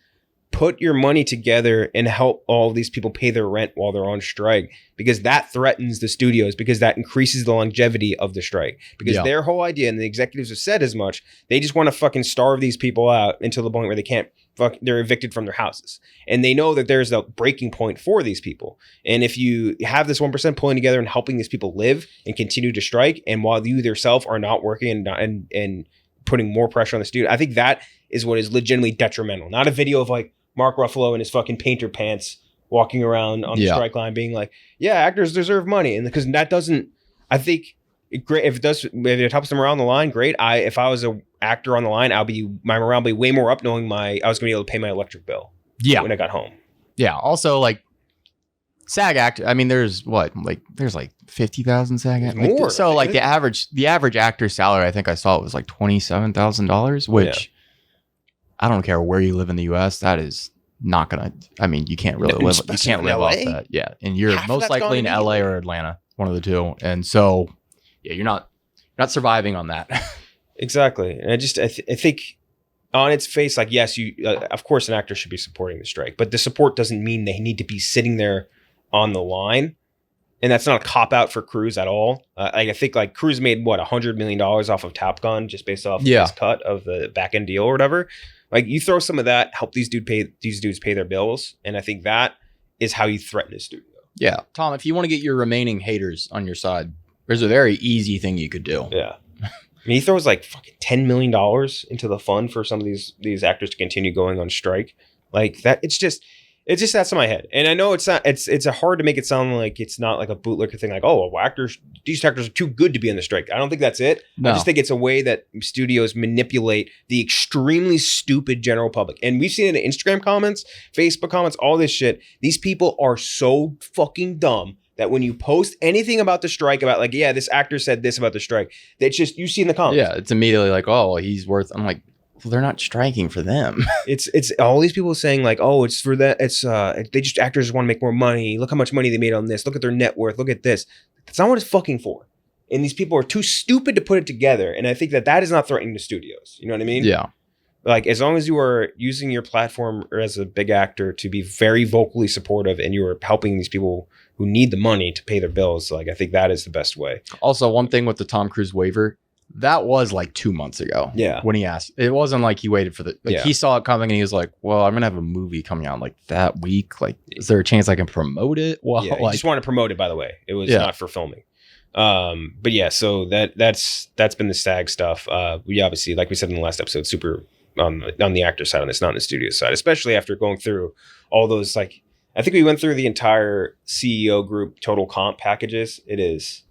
put your money together and help all of these people pay their rent while they're on strike, because that threatens the studios, because that increases the longevity of the strike. Because their whole idea, and the executives have said as much, they just want to fucking starve these people out until the point where they can't they're evicted from their houses. And they know that there's a breaking point for these people. And if you have this 1% pulling together and helping these people live and continue to strike, and while you yourself are not working and putting more pressure on the studio, I think that is what is legitimately detrimental. Not a video of like Mark Ruffalo in his fucking painter pants walking around on the strike line being like, yeah, actors deserve money. And because that doesn't, I think, great if it helps them around the line, great. If I was an actor on the line, my morale would be way more up knowing I was going to be able to pay my electric bill when I got home. Yeah. Also, like, SAG actor, I mean, there's like 50,000 SAG actors. More. So like the average actor salary, I think I saw it was like $27,000, which I don't care where you live in the US, that is not gonna, I mean, you can't really live off that. Yeah. And you're most likely in LA or Atlanta, one of the two. And so you're not surviving on that. Exactly. And I think on its face, like, yes, you of course an actor should be supporting the strike, but the support doesn't mean they need to be sitting there on the line. And that's not a cop-out for Cruise at all. I think like Cruise made $100 million off of Top Gun just based off his cut of the back-end deal or whatever. Like, you throw some of that, help these dudes pay their bills, and I think that is how you threaten a studio. Yeah. Tom, if you want to get your remaining haters on your side, there's a very easy thing you could do. Yeah. I mean, he throws like fucking $10 million into the fund for some of these actors to continue going on strike. Like that, it's just, It's just that's in my head, and I know it's not. It's hard to make it sound like it's not like a bootlicker thing. Like, oh, well, these actors are too good to be on the strike. I don't think that's it. No. I just think it's a way that studios manipulate the extremely stupid general public, and we've seen it in Instagram comments, Facebook comments, all this shit. These people are so fucking dumb that when you post anything about the strike, about like, yeah, this actor said this about the strike, that's just you see in the comments. Yeah, it's immediately like, oh, well, he's worth. I'm like, well, they're not striking for them. It's all these people saying like, oh, it's for that. It's they just actors want to make more money. Look how much money they made on this. Look at their net worth. Look at this. That's not what it's fucking for. And these people are too stupid to put it together. And I think that is not threatening to studios. You know what I mean? Yeah. Like as long as you are using your platform as a big actor to be very vocally supportive, and you are helping these people who need the money to pay their bills, like I think that is the best way. Also, one thing with the Tom Cruise waiver. That was like 2 months ago. Yeah. When he asked. It wasn't like he waited for he saw it coming and he was like, well, I'm going to have a movie coming out like that week. Like, is there a chance I can promote it? Well, yeah, like, just want to promote it, by the way. It was not for filming. But yeah, so that's been the SAG stuff. We obviously, like we said in the last episode, super on the actor side on this, not on the studio side, especially after going through all those, like, I think we went through the entire CEO group total comp packages. It is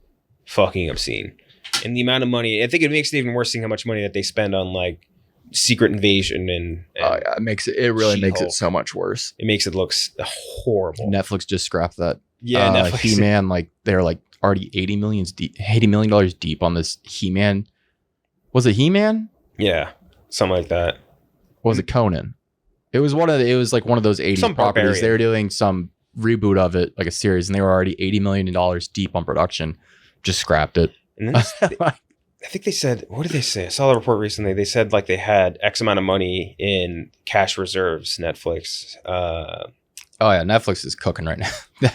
fucking obscene. And the amount of money, I think it makes it even worse seeing how much money that they spend on like Secret Invasion and oh yeah, it really makes it so much worse. It makes it look horrible. Netflix just scrapped that. Yeah, Netflix. He-Man, like they're like already $80 million deep on this He-Man. Was it He-Man? Yeah, something like that. Or was it Conan? It was one of those 80s some properties. barbarian. They were doing some reboot of it, like a series, and they were already $80 million deep on production. Just scrapped it. And then I think they said, what did they say? I saw the report recently. They said like they had X amount of money in cash reserves, Netflix. Oh yeah, Netflix is cooking right now.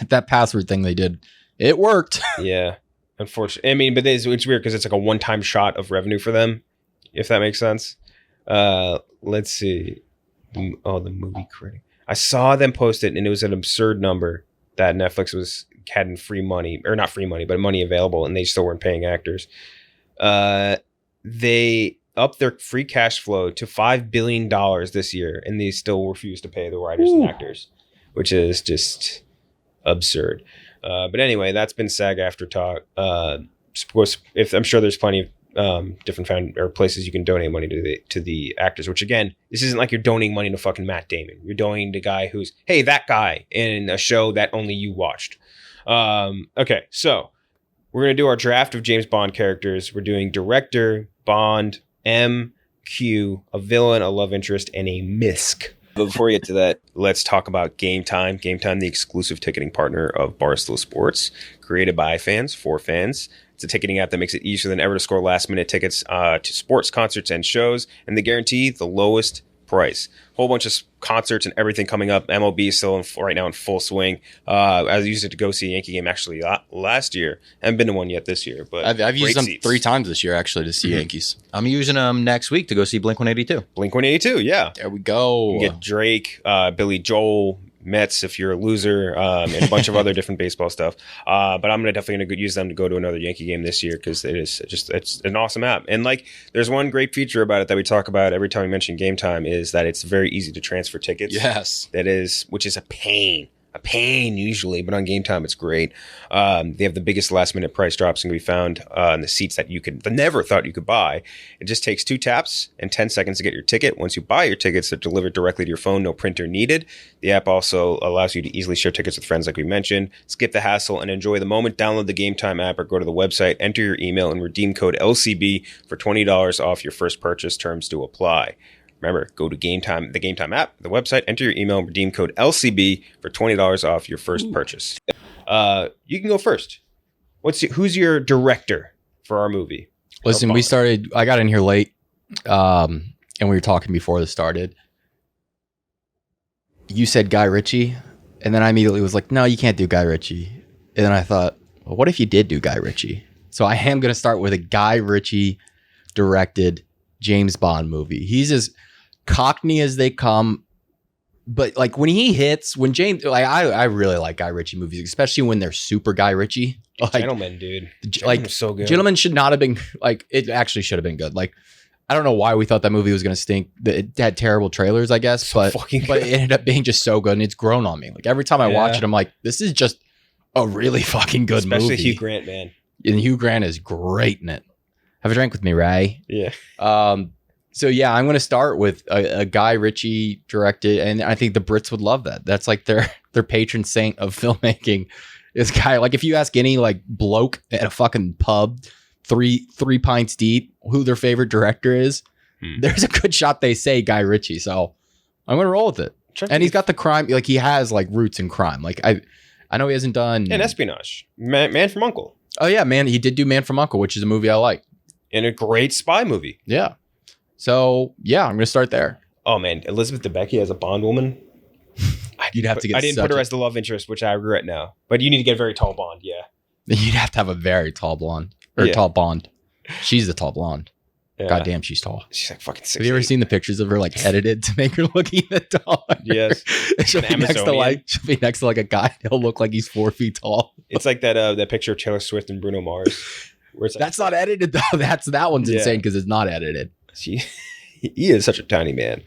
that password thing they did, it worked. Yeah, unfortunately. I mean, but it's weird because it's like a one-time shot of revenue for them, if that makes sense. Let's see. Oh, the movie critic. I saw them post it, and it was an absurd number that Netflix had in free money, or not free money, but money available, and they still weren't paying actors. They upped their free cash flow to $5 billion this year, and they still refuse to pay the writers and actors, which is just absurd. But anyway, that's been SAG After Talk. If I'm sure there's plenty of different places you can donate money to the actors, which again, this isn't like you're donating money to fucking Matt Damon. You're donating to guy who's, hey, that guy in a show that only you watched. Okay, so we're going to do our draft of James Bond characters. We're doing director, Bond, M, Q, a villain, a love interest, and a misc. But before we get to that, let's talk about Game Time. Game Time, the exclusive ticketing partner of Barstool Sports, created by fans for fans. It's a ticketing app that makes it easier than ever to score last-minute tickets to sports, concerts, and shows, and they guarantee the lowest price. Whole bunch of concerts and everything coming up. MLB is still right now in full swing. I used it to go see a Yankee game actually last year. Haven't been to one yet this year, but I've used them seats. 3 times this year actually to see Yankees. I'm using them next week to go see Blink 182. Blink 182, yeah. There we go. You get Drake, Billy Joel, Mets if you're a loser, and a bunch of other different baseball stuff. But I'm definitely going to use them to go to another Yankee game this year because it's an awesome app. And like, there's one great feature about it that we talk about every time we mention Game Time is that it's very easy to transfer tickets. Yes. Which is a pain usually, but on Game Time it's great. They have the biggest last minute price drops can be found in the seats that you never thought you could buy. It just takes 2 taps and 10 seconds to get your ticket. Once you buy your tickets, they're delivered directly to your phone, no printer needed. The app also allows you to easily share tickets with friends like we mentioned. Skip the hassle and enjoy the moment. Download the Game Time app or go to the website, enter your email and redeem code LCB for $20 off your first purchase. Terms do apply. Remember, go to Game Time, the Game Time app, the website, enter your email, and redeem code LCB for $20 off your first purchase. You can go first. Who's your director for our movie? Listen, I got in here late, and we were talking before this started. You said Guy Ritchie, and then I immediately was like, no, you can't do Guy Ritchie. And then I thought, well, what if you did do Guy Ritchie? So I am going to start with a Guy Ritchie directed James Bond movie. He's as Cockney as they come, but like when he hits, I really like Guy Ritchie movies, especially when they're super Guy Ritchie. Like, Gentleman, dude. Gentleman was so good. Gentleman should not have been like, it actually should have been good. Like, I don't know why we thought that movie was going to stink. It had terrible trailers, I guess, but it ended up being just so good, and it's grown on me. Like every time I watch it, I'm like, this is just a really fucking good movie. Especially Hugh Grant, man. And Hugh Grant is great in it. Have a drink with me, Ray. Yeah. So yeah, I'm going to start with a Guy Ritchie directed, and I think the Brits would love that. That's like their patron saint of filmmaking. This guy, like if you ask any like bloke at a fucking pub, three pints deep, who their favorite director is, there's a good shot they say Guy Ritchie. So I'm going to roll with it. And he's got the crime, like he has like roots in crime. Like I know he hasn't done and espionage. Man from Uncle. Oh yeah, man, he did do Man from Uncle, which is a movie I like. And a great spy movie. Yeah. So yeah, I'm gonna start there. Oh man, Elizabeth Debicki as a Bond woman. You'd have to get. I didn't put her as the love interest, which I regret now. But you need to get a very tall Bond. Yeah. You'd have to have a very tall blonde or tall Bond. She's the tall blonde. Yeah. God damn, she's tall. She's like fucking 6'8". Have you ever seen the pictures of her like edited to make her look even taller? Yes. she'll be next to like a guy. He'll look like he's 4 feet tall. It's like that picture of Taylor Swift and Bruno Mars. Where it's like, that's not edited though. That one's insane because it's not edited. He is such a tiny man.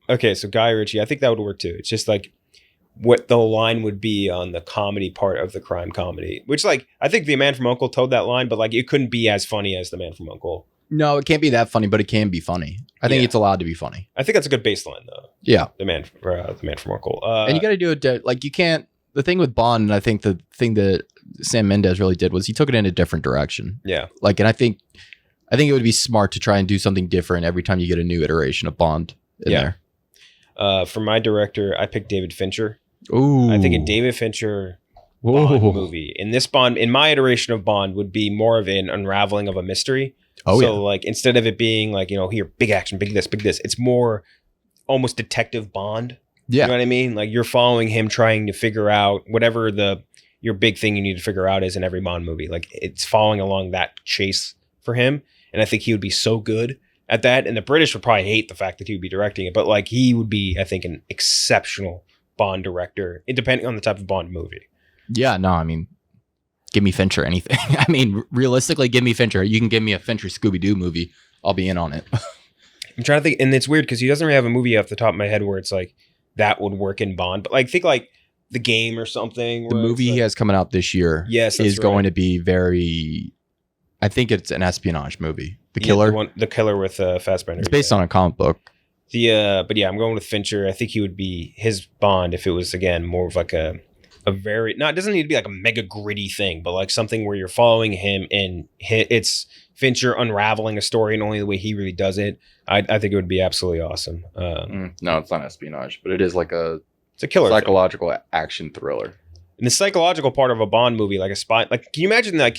Okay, so Guy Ritchie, I think that would work too. It's just like what the line would be on the comedy part of the crime comedy, which like I think The Man from U.N.C.L.E. told that line, but like it couldn't be as funny as The Man from U.N.C.L.E. No, it can't be that funny, but it can be funny. I think it's allowed to be funny. I think that's a good baseline though. Yeah, The Man from U.N.C.L.E. And you got to do it like you can't. The thing with Bond, and I think the thing that Sam Mendes really did was he took it in a different direction. Yeah, like, and I think it would be smart to try and do something different every time you get a new iteration of Bond in there. For my director, I picked David Fincher. Ooh. I think a David Fincher Bond movie. In this Bond, in my iteration of Bond, would be more of an unraveling of a mystery. Like instead of it being like, here, big action, big this, it's more almost detective Bond. Yeah. You know what I mean? Like you're following him trying to figure out whatever your big thing you need to figure out is in every Bond movie. Like it's following along that chase for him. And I think he would be so good at that. And the British would probably hate the fact that he would be directing it, but like he would be, I think, an exceptional Bond director, depending on the type of Bond movie. Yeah, no, I mean, give me Fincher anything. I mean, realistically, give me Fincher. You can give me a Fincher Scooby-Doo movie. I'll be in on it. I'm trying to think, and it's weird because he doesn't really have a movie off the top of my head where it's like that would work in Bond, but like think like The Game or something. The movie he has coming out this year is going to be very. I think it's an espionage movie. The Killer. The Killer with Fassbender. It's based on a comic book. But yeah, I'm going with Fincher. I think he would be his Bond if it was again more of like a very it doesn't need to be like a mega gritty thing, but like something where you're following him and it's Fincher unraveling a story and only the way he really does it. I think it would be absolutely awesome. No, it's not espionage, but it is like it's a killer psychological action thriller. And the psychological part of a Bond movie, like a spy, like can you imagine like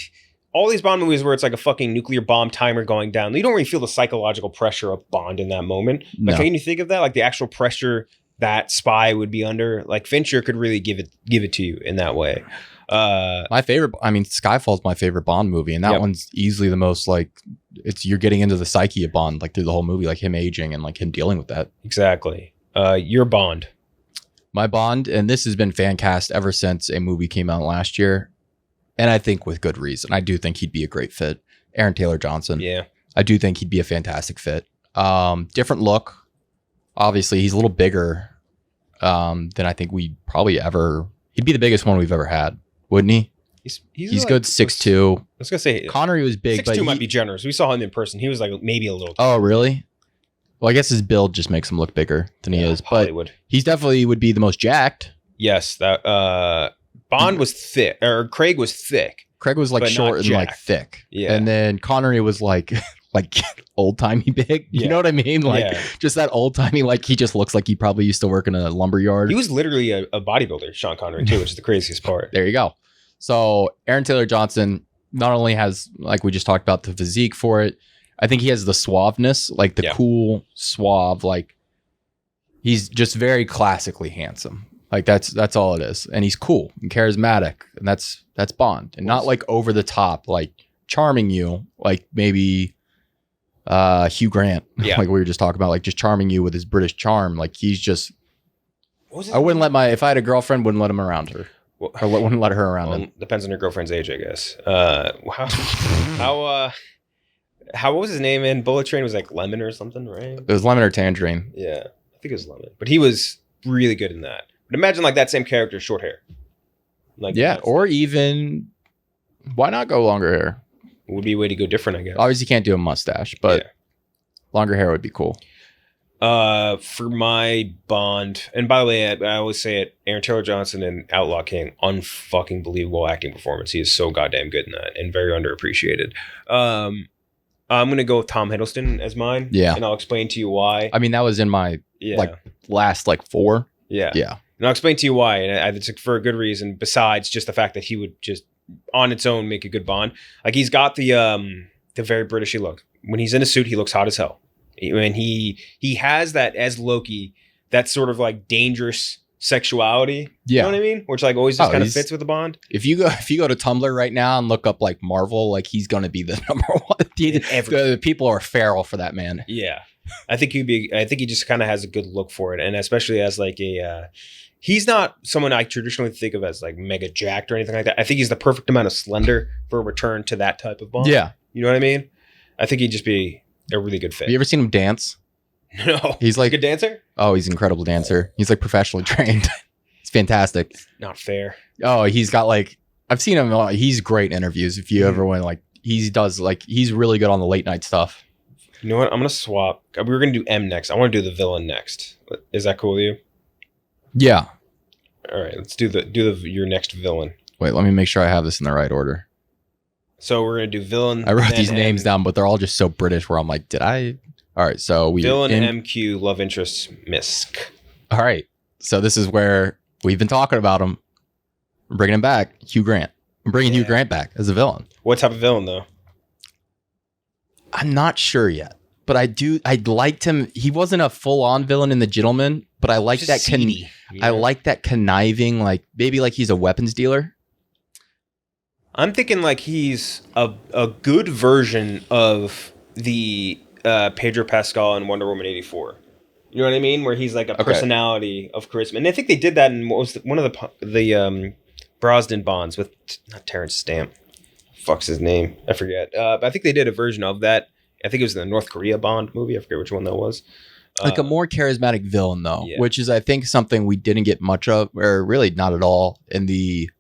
all these Bond movies where it's like a fucking nuclear bomb timer going down? You don't really feel the psychological pressure of Bond in that moment. Like, can you think of that? Like the actual pressure that spy would be under? Like Fincher could really give it to you in that way. My favorite, I mean, Skyfall's my favorite Bond movie, and that one's easily the most like you're getting into the psyche of Bond, like through the whole movie, like him aging and like him dealing with that. Exactly. Your Bond. My Bond, and this has been fan cast ever since a movie came out last year. And I think with good reason. I do think he'd be a great fit. Aaron Taylor Johnson. Yeah. I do think he'd be a fantastic fit. Different look. Obviously, he's a little bigger than I think we'd probably ever. He'd be the biggest one we've ever had, wouldn't he? He's like, good 6'2". I was gonna say Connery was big, 6'2" but might be generous. We saw him in person. He was like maybe a little. Oh, really? Well, I guess his build just makes him look bigger than he is. Hollywood. But he's definitely would be the most jacked. Yes, that Bond was thick, or Craig was thick. Craig was like short and like thick. Yeah. And then Connery was like old timey big. You know what I mean? Like just that old timey, like he just looks like he probably used to work in a lumber yard. He was literally a bodybuilder, Sean Connery too, which is the craziest part. There you go. So Aaron Taylor Johnson not only has, like we just talked about, the physique for it, I think he has the suaveness, like the cool suave, like he's just very classically handsome. Like that's all it is. And he's cool and charismatic. And that's Bond. And not like over the top, like charming you, like maybe Hugh Grant. Yeah. Like we were just talking about, like just charming you with his British charm. Like he's just I wouldn't let if I had a girlfriend, wouldn't let him around her. Or wouldn't let her around him. Depends on your girlfriend's age, I guess. What was his name in Bullet Train? Was like Lemon or something, right? It was Lemon or Tangerine. Yeah, I think it was Lemon. But he was really good in that. But imagine like that same character, short hair. Like Yeah, or even why not go longer hair? Would be a way to go different, I guess. Obviously, you can't do a mustache, but longer hair would be cool. For my Bond, and by the way, I always say it, Aaron Taylor Johnson and Outlaw King, unfucking believable acting performance. He is so goddamn good in that and very underappreciated. I'm gonna go with Tom Hiddleston as mine. Yeah, and I'll explain to you why. I mean, that was in my last 4. Yeah. Yeah. And I'll explain to you why, and it's for a good reason. Besides just the fact that he would just on its own make a good Bond. Like he's got the very Britishy look. When he's in a suit, he looks hot as hell. And he has that as Loki, that sort of like dangerous sexuality. Yeah. You know what I mean? Which like always just kind of fits with the Bond. If you go to Tumblr right now and look up like Marvel, like he's gonna be the number one. The people are feral for that man. Yeah. I think he just kind of has a good look for it. And especially as like he's not someone I traditionally think of as like mega jacked or anything like that. I think he's the perfect amount of slender for a return to that type of Bond. Yeah. You know what I mean? I think he'd just be a really good fit. Have you ever seen him dance? No. He's like a good dancer? Oh, he's an incredible dancer. He's like professionally trained. It's fantastic. Not fair. Oh, he's got like, I've seen him. He's great in interviews. If you ever went, like, he's really good on the late night stuff. You know what? I'm going to swap. We were going to do M next. I want to do the villain next. Is that cool with you? Yeah. All right. Let's do your next villain. Wait, let me make sure I have this in the right order. So we're going to do villain. I wrote these names down, but they're all just so British where I'm like, did I? All right. So villain, MQ, love interest, Misk. All right. So this is where we've been talking about him. I'm bringing him back. Hugh Grant. I'm bringing Hugh Grant back as a villain. What type of villain, though? I'm not sure yet, but I liked him. He wasn't a full-on villain in The Gentleman, but I like that. I like that conniving, like maybe like he's a weapons dealer. I'm thinking like he's a good version of the Pedro Pascal in Wonder Woman 84. You know what I mean? Where he's like a personality of charisma. And I think they did that in one of the Brosnan Bonds with not Terrence Stamp. Fuck's his name? I forget. But I think they did a version of that. I think it was in the North Korea Bond movie. I forget which one that was. Like a more charismatic villain, though, which is, I think, something we didn't get much of, or really not at all, in the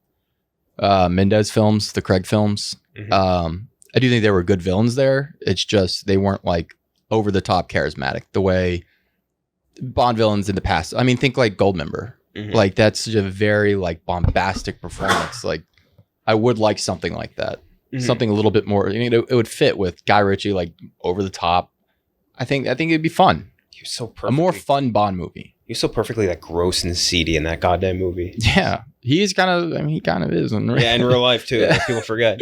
Mendez films, the Craig films. Mm-hmm. I do think there were good villains there. It's just they weren't like over the top charismatic the way Bond villains in the past. I mean, think like Goldmember. Mm-hmm. Like that's a very like bombastic performance. Like I would like something like that. Mm-hmm. Something a little bit more. You know, it would fit with Guy Ritchie, like over the top. I think it'd be fun. He was so perfect. A more fun Bond movie. He was so perfectly like gross and seedy in that goddamn movie. Yeah, he's kind of. I mean, he kind of is. In real life too. Like, people forget.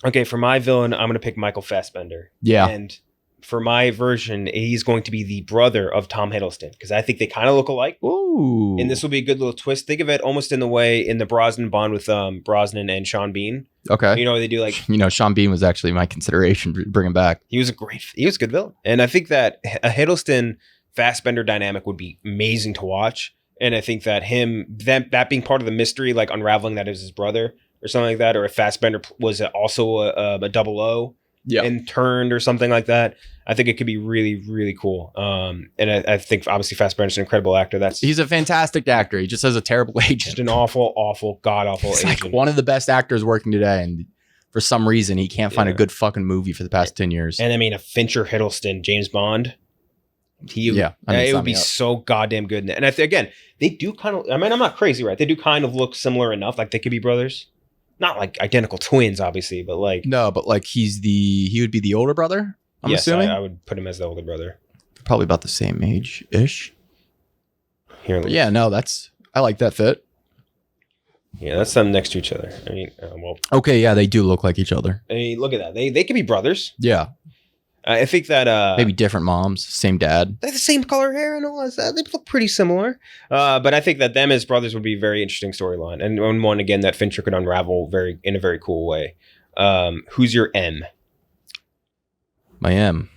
Okay, for my villain, I'm gonna pick Michael Fassbender. Yeah, and for my version, he's going to be the brother of Tom Hiddleston because I think they kind of look alike. Ooh. And this will be a good little twist. Think of it almost in the way in the Brosnan Bond with Brosnan and Sean Bean. Okay. You know, they do like... You know, Sean Bean was actually my consideration to bring him back. He was a good villain. And I think that a Hiddleston-Fassbender dynamic would be amazing to watch. And I think that that being part of the mystery, like unraveling that is his brother or something like that, or if Fassbender was also a 00 and turned or something like that, I think it could be really, really cool. And I think obviously Fassbender's an incredible actor. He's a fantastic actor. He just has a terrible agent. Just an awful, god-awful agent. Like one of the best actors working today, and for some reason he can't find a good fucking movie for the past 10 years. And I mean, a Fincher Hiddleston James Bond. It would be so goddamn good. And again, they do kind of. I mean, I'm not crazy, right? They do kind of look similar enough. Like they could be brothers. Not like identical twins, obviously, but like... No, but like he would be the older brother, I'm assuming? I would put him as the older brother. Probably about the same age-ish. Yeah, no, I like that fit. Yeah, that's them next to each other. I mean, okay, yeah, they do look like each other. I mean, look at that. They could be brothers. Yeah. I think that... maybe different moms, same dad. They have the same color hair and all that. They look pretty similar. But I think that them as brothers would be a very interesting storyline. And one, again, that Fincher could unravel in a very cool way. Who's your M? My M.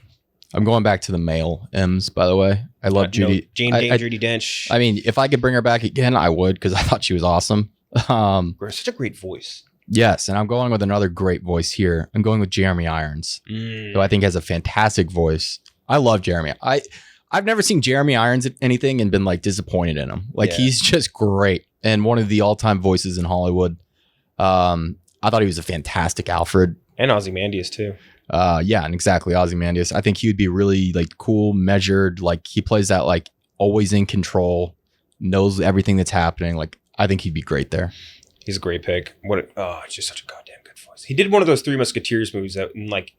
I'm going back to the male M's, by the way. I love Judi. Jane Judi Dench. I mean, if I could bring her back again, I would, because I thought she was awesome. Such a great voice. Yes, and I'm going with another great voice here. I'm going with Jeremy Irons, who I think has a fantastic voice. I love Jeremy. I've never seen Jeremy Irons in anything and been like disappointed in him. Like he's just great and one of the all-time voices in Hollywood. I thought he was a fantastic Alfred. And Ozymandias too. Yeah, and exactly, Ozymandias. I think he would be really like cool, measured. Like he plays that like always in control, knows everything that's happening. Like I think he'd be great there. He's a great pick. It's just such a goddamn good voice. He did one of those Three Musketeers movies that, like,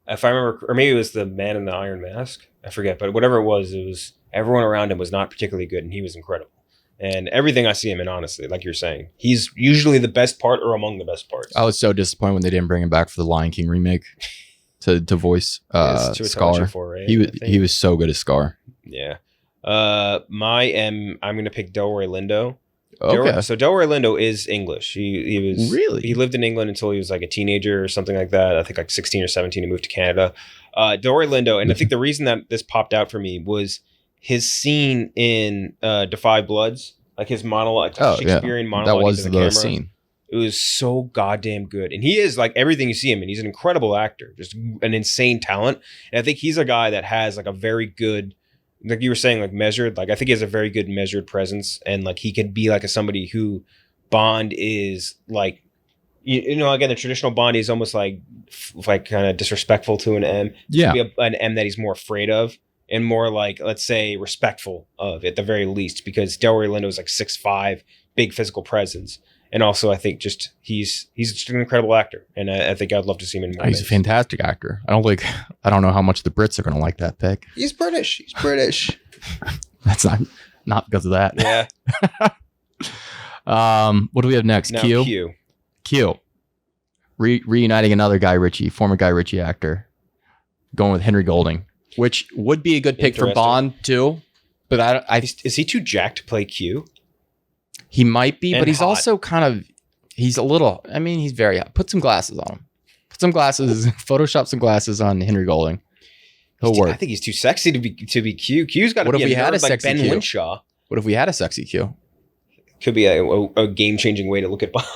if I remember, or maybe it was The Man in the Iron Mask. I forget, but whatever it was everyone around him was not particularly good, and he was incredible. And everything I see him in, honestly, like you're saying, he's usually the best part or among the best parts. I was so disappointed when they didn't bring him back for the Lion King remake to voice Scar. Right? He was so good as Scar. Yeah. I'm going to pick Delroy Lindo. Okay. So Delroy Lindo is English. He lived in England until he was like a teenager or something like that. I think like 16 or 17 he moved to Canada. Delroy Lindo, and I think the reason that this popped out for me was his scene in Defy Bloods, like his monologue, Shakespearean monologue. That was the camera. Scene. It was so goddamn good. And he is like everything you see him in. He's an incredible actor, just an insane talent. And I think he's a guy that has like a very good, like you were saying, like measured, like I think he has a very good measured presence. And like he could be like somebody who Bond is like, you know, again, the traditional Bond is almost like kind of disrespectful to an M. Yeah. An M that he's more afraid of. And more like, let's say, respectful of at the very least, because Delroy Lindo is like 6'5", big physical presence. And also, I think just he's just an incredible actor. And I think I'd love to see him in more. He's a fantastic actor. I don't know how much the Brits are going to like that pick. He's British. That's not because of that. Yeah. What do we have next? Now, Q. Reuniting another Guy Ritchie, former Guy Ritchie actor. Going with Henry Golding. Which would be a good pick for Bond too, but is he too jacked to play Q? He might be, and but he's hot. also he's a little. I mean, he's very hot. Put some glasses on him. Photoshop some glasses on Henry Golding. He'll work. I think he's too sexy to be Q. Q's got to be What if we had a like sexy Ben Q? Winshaw. What if we had a sexy Q? Could be a game changing way to look at Bond.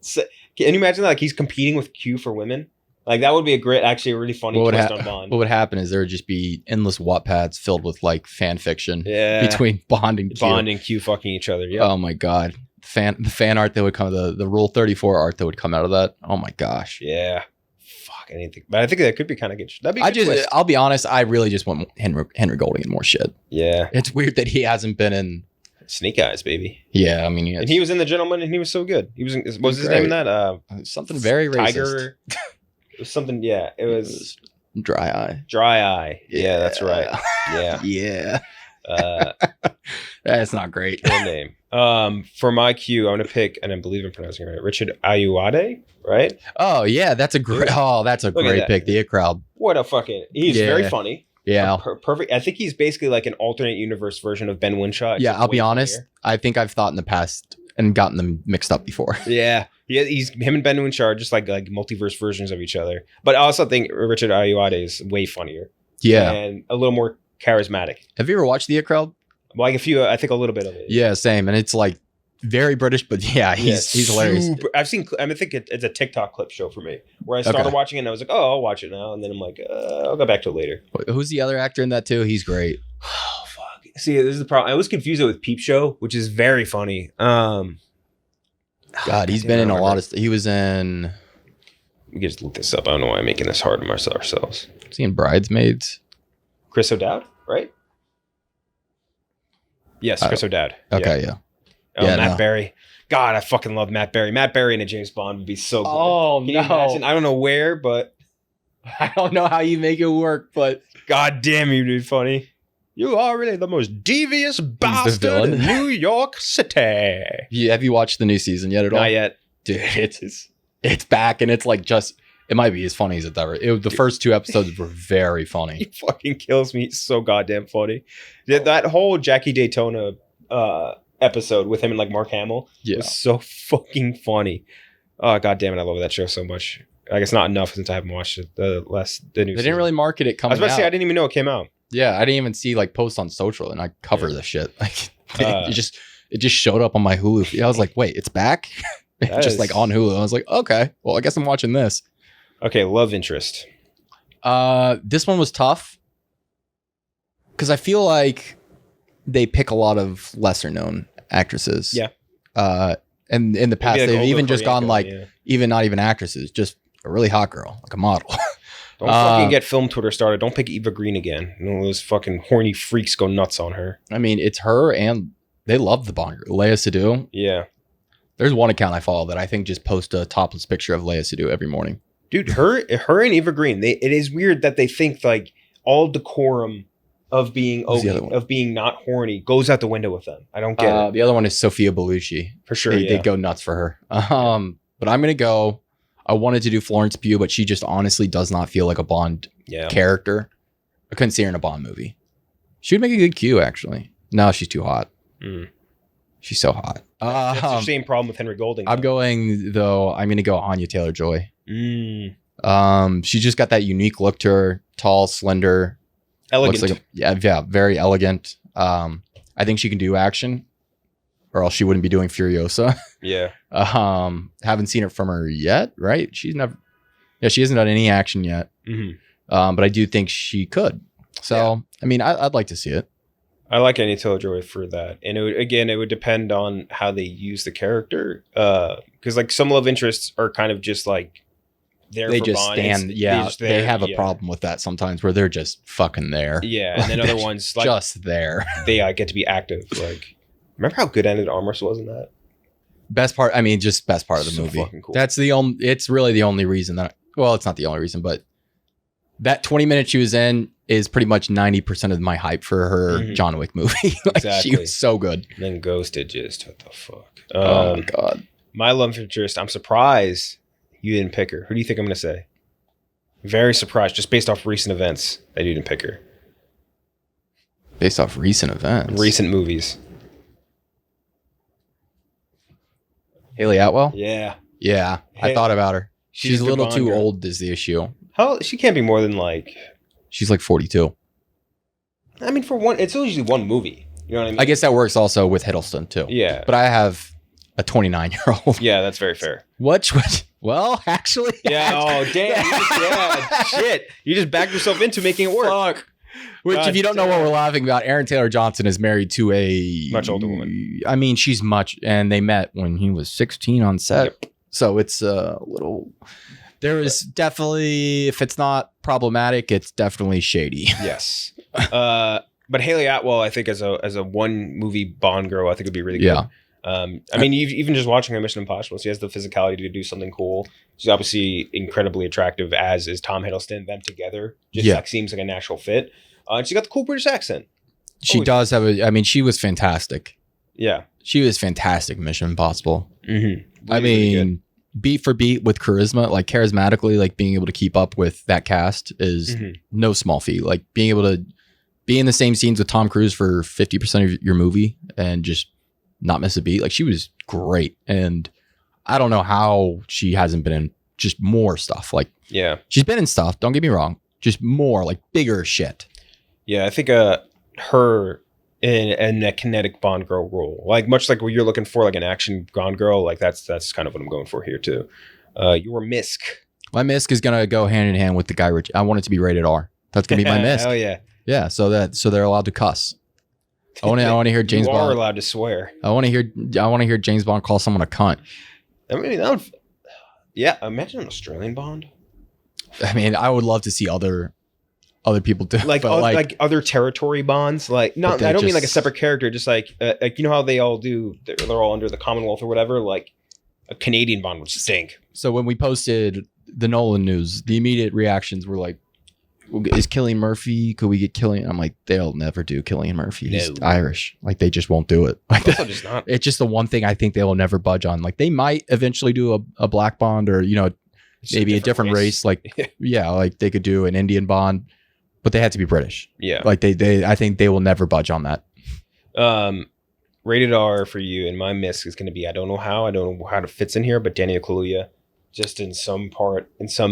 So, can you imagine that? Like he's competing with Q for women? Like that would be a really funny twist on Bond. What would happen is there would just be endless Wattpads filled with like fan fiction between Bond and Q. Bond and Q fucking each other. Yeah. Oh my god, the fan art that would come, the Rule 34 art that would come out of that. Oh my gosh. Yeah. Fuck anything, but I think that could be kind of good. That'd be. A good twist. I'll be honest. I really just want Henry Golding in more shit. Yeah. It's weird that he hasn't been in Snake Eyes, baby. Yeah, I mean, and he was in The Gentleman, and he was so good. He was. What was his name in that? Something very Tiger. racist. It was something, yeah. It was Dry Eye. Dry Eye. Yeah, that's right. Yeah. Yeah. That's not great. Good name. For my Q, I'm gonna pick, and I believe I'm pronouncing it right, Richard Ayoade, right? Oh yeah, that's a great. Oh, that's a great pick. The It Crowd. What a fucking. He's very funny. Yeah. Perfect. I think he's basically like an alternate universe version of Ben Winshaw. Yeah, I'll be honest. I think I've thought in the past and gotten them mixed up before. Yeah. He's him and Ben Winshaw are just like multiverse versions of each other. But I also think Richard Ayoade is way funnier. Yeah. And a little more charismatic. Have you ever watched The It Crowd? Like I think a little bit of it. Yeah, same. And it's like very British, but yeah, he's hilarious. I think it's a TikTok clip show for me where I started watching it and I was like, oh, I'll watch it now. And then I'm like, I'll go back to it later. Who's the other actor in that too? He's great. Oh, fuck. See, this is the problem. I always confuse it with Peep Show, which is very funny. God, he's been in a lot of stuff. He was in... We can just look this up. I don't know why I'm making this hard on ourselves. Was he in Bridesmaids? Chris O'Dowd, right? Yes, Chris O'Dowd. Okay, yeah. Oh, Matt Berry. God, I fucking love Matt Berry. Matt Berry in a James Bond would be so good. Oh, Can you imagine? I don't know where, but... I don't know how you make it work, but... God damn you, dude, funny. You are really the most devious bastard in New York City. Have you watched the new season yet at all? Not yet. Dude, it's back, and it's like just... It might be as funny as it's ever. The first 2 episodes were very funny. He fucking kills me. It's so goddamn funny. That whole Jackie Daytona episode with him and like Mark Hamill was so fucking funny. Oh, god damn it. I love that show so much. I guess not enough since I haven't watched it. The new They season. didn't really market it coming out. I was about to say, I didn't even know it came out. Yeah, I didn't even see like posts on social, and I cover this shit. Like it just showed up on my Hulu. I was like, wait, it's back? just like on Hulu. I was like, okay, well, I guess I'm watching this. Okay, love interest. This one was tough because I feel like they pick a lot of lesser known actresses. Yeah. And in the past, Maybe like they've Olga even just gone Korylenko, like, yeah. even not even actresses, just a really hot girl, like a model. Don't fucking get film Twitter started. Don't pick Eva Green again. You know, those fucking horny freaks go nuts on her. I mean, it's her and they love the Bond girl. Leia Seydoux. Yeah. There's one account I follow that I think just posts a topless picture of Leia Seydoux every morning. Dude, her and Eva Green, it is weird that they think like all decorum of being not horny goes out the window with them. I don't get it. The other one is Sophia Belushi. For sure, They go nuts for her. But I'm going to go. I wanted to do Florence Pugh, but she just honestly does not feel like a Bond character. I couldn't see her in a Bond movie. She would make a good Q, actually. No, she's too hot. She's so hot. That's the same problem with Henry Golding. I'm going to go Anya Taylor-Joy. She just got that unique look to her. Tall, slender. Elegant. Like very elegant. I think she can do action, or else she wouldn't be doing Furiosa. Yeah. Haven't seen it from her yet, right? She hasn't done any action yet. But I do think she could. So, I mean, I'd like to see it. I like Anya Taylor-Joy for that. And it would depend on how they use the character. Because like some love interests are kind of just like they just Bond. Stand. They have a problem with that sometimes where they're just fucking there. Yeah, and then other ones like just there. They get to be active. Like, remember how good Ana de Armas was in that? Best part. I mean, just best part of the So movie. fucking cool. That's the only. It's really the only reason that. Well, it's not the only reason, but that 20 minutes she was in is pretty much 90% of my hype for her John Wick movie. Like, Exactly. She was so good. And then Ghosted, just what the fuck? Oh my god. My love interest. I'm surprised you didn't pick her. Who do you think I'm going to say? Very surprised, just based off recent events that you didn't pick her. Based off recent events. Recent movies. Haley Atwell? Yeah. Yeah. I thought about her. She's a good little Bond too girl. old is the issue. She can't be more than like... She's like 42. I mean, for one, it's usually one movie. You know what I mean? I guess that works also with Hiddleston too. Yeah. But I have a 29-year-old. Yeah, that's very fair. Well, actually. Yeah. Oh, damn. Shit. You just backed yourself into making it work. Fuck. Which, God if you don't know what we're laughing about, Aaron Taylor Johnson is married to a much older woman. I mean, she's and they met when he was 16 on set. Yep. So it's a little. There is definitely, if it's not problematic, it's definitely shady. Yes. But Haley Atwell, I think as a one movie Bond girl, I think would be really good. Yeah. I mean, even just watching her Mission Impossible, she has the physicality to do something cool. She's obviously incredibly attractive, as is Tom Hiddleston. Them together just seems like a natural fit. And she got the cool British accent. She does have a. I mean, she was fantastic. Yeah, she was fantastic. Mission Impossible. Mm-hmm. I mean, beat for beat with charisma, like charismatically, like being able to keep up with that cast is no small feat. Like being able to be in the same scenes with Tom Cruise for 50% of your movie and just not miss a beat. Like she was great. And I don't know how she hasn't been in just more stuff. Like, yeah, she's been in stuff. Don't get me wrong. Just more like bigger shit. Yeah. I think, her in a kinetic Bond girl role, like much like what you're looking for, like an action Bond girl. Like that's kind of what I'm going for here too. Your Misk. My Misk is going to go hand in hand with the Guy Ritchie. I want it to be rated R. That's going to be my Misk. Hell yeah. Yeah. So they're allowed to cuss. I want to hear James Bond. You are allowed to swear. I want to hear James Bond call someone a cunt. I mean, that would, yeah. Imagine an Australian Bond. I mean, I would love to see other people do like other territory Bonds. Like, not. I don't mean like a separate character. Just like you know how they all do. They're all under the Commonwealth or whatever. Like a Canadian Bond would stink. So when we posted the Nolan news, the immediate reactions were like, is Cillian Murphy? Could we get Cillian? I'm like, they'll never do Cillian Murphy. He's Irish. Like they just won't do it. Like just not. It's just the one thing I think they will never budge on. Like they might eventually do a black Bond or maybe a different race. Like like they could do an Indian Bond, but they had to be British. Yeah. Like they I think they will never budge on that. Rated R for you, and my Misk is going to be I don't know how it fits in here, but Daniel Kaluuya. Just in some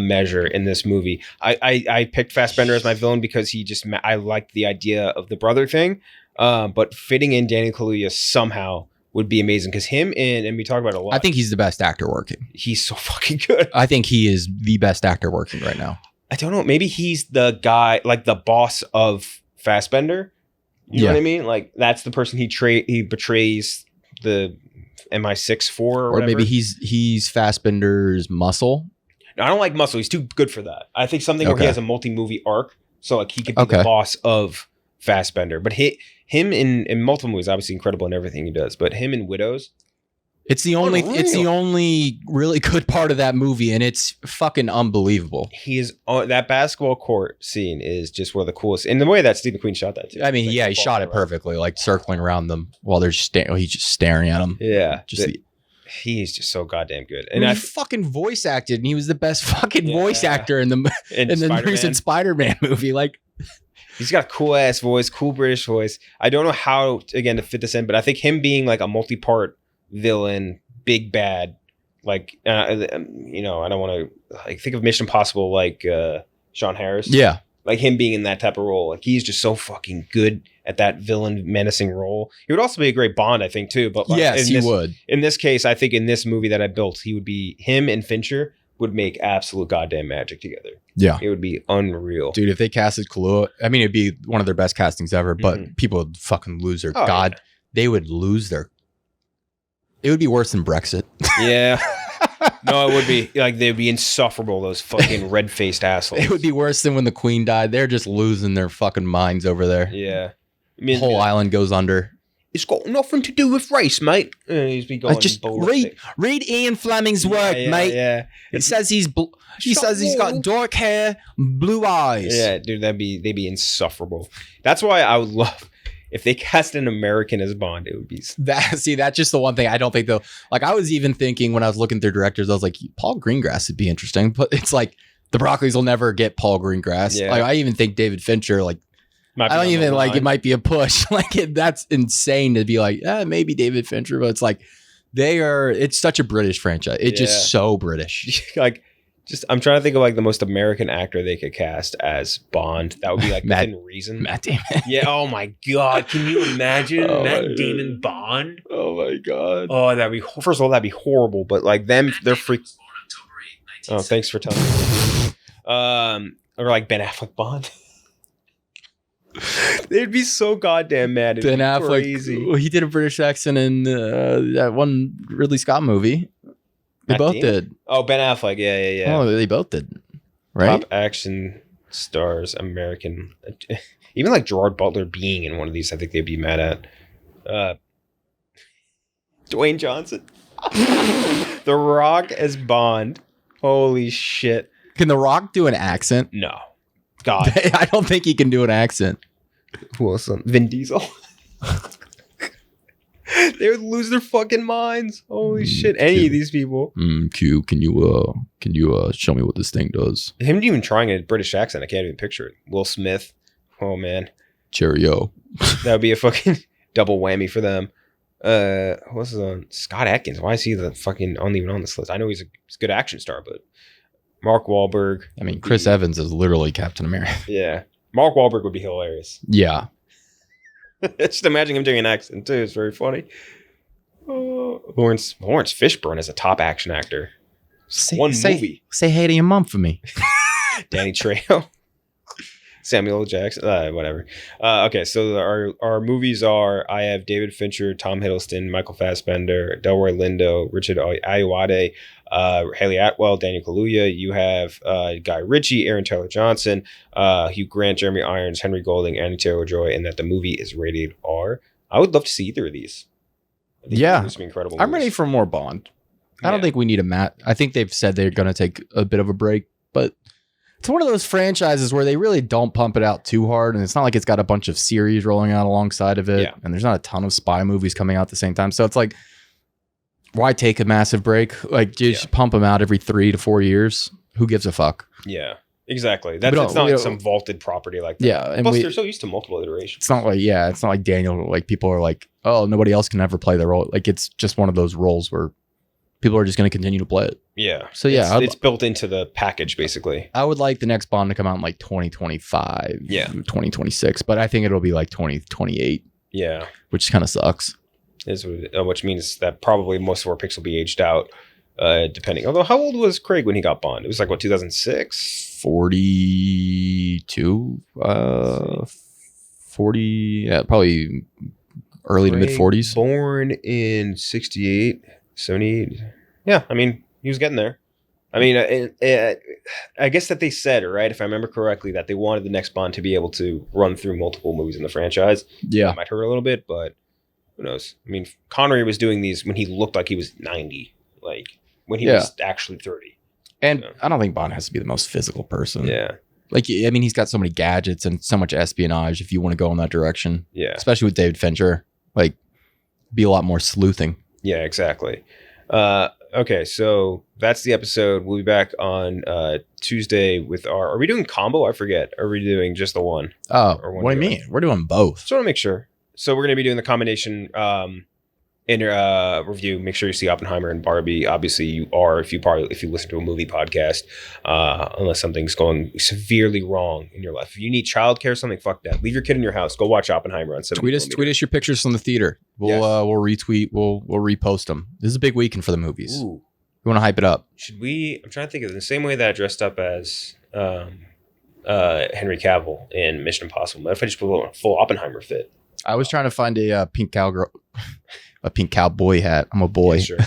measure in this movie. I picked Fassbender as my villain because I liked the idea of the brother thing. But fitting in Daniel Kaluuya somehow would be amazing because him and we talk about it a lot. I think he's the best actor working. He's so fucking good. I think he is the best actor working right now. I don't know. Maybe he's the guy, like the boss of Fassbender. You know what I mean? Like that's the person he betrays the MI6 for, or maybe he's Fassbender's muscle. No, I don't like Muscle. He's too good for that. I think something where he has a multi-movie arc, so like he could be the boss of Fassbender. But him in multiple movies, obviously incredible in everything he does. But him in Widows, it's the only really good part of that movie, and it's fucking unbelievable. He is that basketball court scene is just one of the coolest. And the way that Steve McQueen shot that too. I mean, he shot it perfectly, like circling around them while they're he's just staring at them. Yeah, he's just so goddamn good. And he fucking voice acted, and he was the best fucking voice actor in the recent Spider-Man movie. Like, he's got a cool ass voice, cool British voice. I don't know how again to fit this in, but I think him being like a multi-part villain, big bad, like I don't want to like think of Mission Impossible like Sean Harris. Yeah, like him being in that type of role. Like he's just so fucking good at that villain menacing role. He would also be a great Bond, I think, too. But like, yes, he would. In this case, I think in this movie that I built, he would be him and Fincher would make absolute goddamn magic together. Yeah, it would be unreal, dude. If they casted Kahlua, I mean, it'd be one of their best castings ever. But people would fucking lose their They would lose their. It would be worse than Brexit. Yeah. No, it would be like they'd be insufferable. Those fucking red-faced assholes. It would be worse than when the Queen died. They're just losing their fucking minds over there. Yeah, the whole island goes under. It's got nothing to do with race, mate. He's been going just read Ian Fleming's work, mate. Yeah, it says he's got dark hair, blue eyes. Yeah, dude, they'd be insufferable. That's why I would love. If they cast an American as Bond, it would be that. See, that's just the one thing I don't think though. Like I was even thinking when I was looking through directors, I was like, Paul Greengrass would be interesting, but it's like the Broccolis will never get Paul Greengrass. Yeah. Like I even think David Fincher, like I don't even like it might be a push. Like that's insane to be like, maybe David Fincher, but it's like it's such a British franchise. It's just so British. Like I'm trying to think of like the most American actor they could cast as Bond. That would be like within reason. Matt Damon. Yeah. Oh my God. Can you imagine Matt Damon Bond? Oh my God. Oh, first of all, that'd be horrible. But like them, they're freak. Oh, thanks for telling me. Or like Ben Affleck Bond. They'd be so goddamn mad. Ben Affleck. Crazy. Well, he did a British accent in that one Ridley Scott movie. They both did. Oh, Ben Affleck. Yeah. Oh, they both did. Right? Top action stars, American. Even like Gerard Butler being in one of these, I think they'd be mad at. Dwayne Johnson. The Rock as Bond. Holy shit. Can The Rock do an accent? No. God. I don't think he can do an accent. Who else? Vin Diesel. They would lose their fucking minds. Holy shit! Any of these people. Q, can you show me what this thing does? Him even trying a British accent, I can't even picture it. Will Smith. Oh man. Cheerio. That would be a fucking double whammy for them. What's his name? Scott Adkins. Why is he the fucking even on this list? I know he's a good action star, but Mark Wahlberg. I mean, Chris Evans is literally Captain America. Yeah, Mark Wahlberg would be hilarious. Yeah. Just imagine him doing an accent too. It's very funny. Lawrence Fishburne is a top action actor. Movie. Say hey to your mom for me. Danny Trejo. Samuel L. Jackson. Whatever. Okay, so our movies are: I have David Fincher, Tom Hiddleston, Michael Fassbender, Delroy Lindo, Richard Ayoade, Haley Atwell, Daniel Kaluuya. You have Guy Ritchie, Aaron Taylor Johnson, Hugh Grant, Jeremy Irons, Henry Golding, Anya Taylor-Joy, and that the movie is rated R. I would love to see either of these. Yeah, be incredible. I'm ready for more Bond. I don't think we need a Matt. I think they've said they're going to take a bit of a break, but it's one of those franchises where they really don't pump it out too hard, and it's not like it's got a bunch of series rolling out alongside of it, and there's not a ton of spy movies coming out at the same time. So it's like, why take a massive break? Like, just pump them out every 3 to 4 years. Who gives a fuck? Yeah, exactly. It's not like some vaulted property like that. Yeah, and plus they're so used to multiple iterations. It's not like Daniel. Like people are like, oh, nobody else can ever play the role. Like it's just one of those roles where people are just going to continue to play it. Yeah. So yeah, it's built into the package basically. I would like the next Bond to come out in like 2025, 2026, but I think it'll be like 2028. Yeah. Which kind of sucks. which means that probably most of our picks will be aged out, depending. Although, how old was Craig when he got Bond? It was like, what, 2006? 42, 40, yeah, probably early to mid 40s. Born in 68, 78. Yeah, I mean, he was getting there. I mean, I guess that they said, right, if I remember correctly, that they wanted the next Bond to be able to run through multiple movies in the franchise. Yeah. That might hurt a little bit, but who knows? I mean, Connery was doing these when he looked like he was 90, like when he was actually 30. And I don't think Bond has to be the most physical person. Yeah. Like, I mean, he's got so many gadgets and so much espionage if you want to go in that direction. Yeah. Especially with David Fincher. Like, be a lot more sleuthing. Yeah, exactly. Okay, so that's the episode. We'll be back on Tuesday with are we doing combo? I forget. Are we doing just the one? Oh, what do you mean? We're doing both. Just want to make sure. So we're going to be doing the combination review. Make sure you see Oppenheimer and Barbie. Obviously, you are if you listen to a movie podcast, unless something's going severely wrong in your life. If you need childcare or something, fuck that. Leave your kid in your house. Go watch Oppenheimer on 70. Tweet us your pictures from the theater. We'll retweet. We'll repost them. This is a big weekend for the movies. Ooh. We want to hype it up. Should we? I'm trying to think of it. The same way that I dressed up as Henry Cavill in Mission Impossible. What if I just put a full Oppenheimer fit? I was trying to find a pink cowboy hat. I'm a boy, Yeah, sure.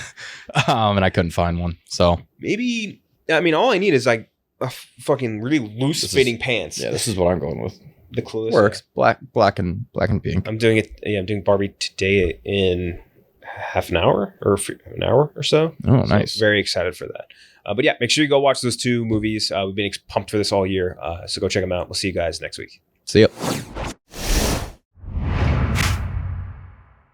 and I couldn't find one. So maybe, I mean, all I need is like a fucking really loose fitting pants. Yeah, this is what I'm going with. The Clueless works. Black and pink. I'm doing it. Yeah, I'm doing Barbie today in half an hour or an hour or so. Oh, nice. Very excited for that. But yeah, make sure you go watch those two movies. We've been pumped for this all year. So go check them out. We'll see you guys next week. See ya.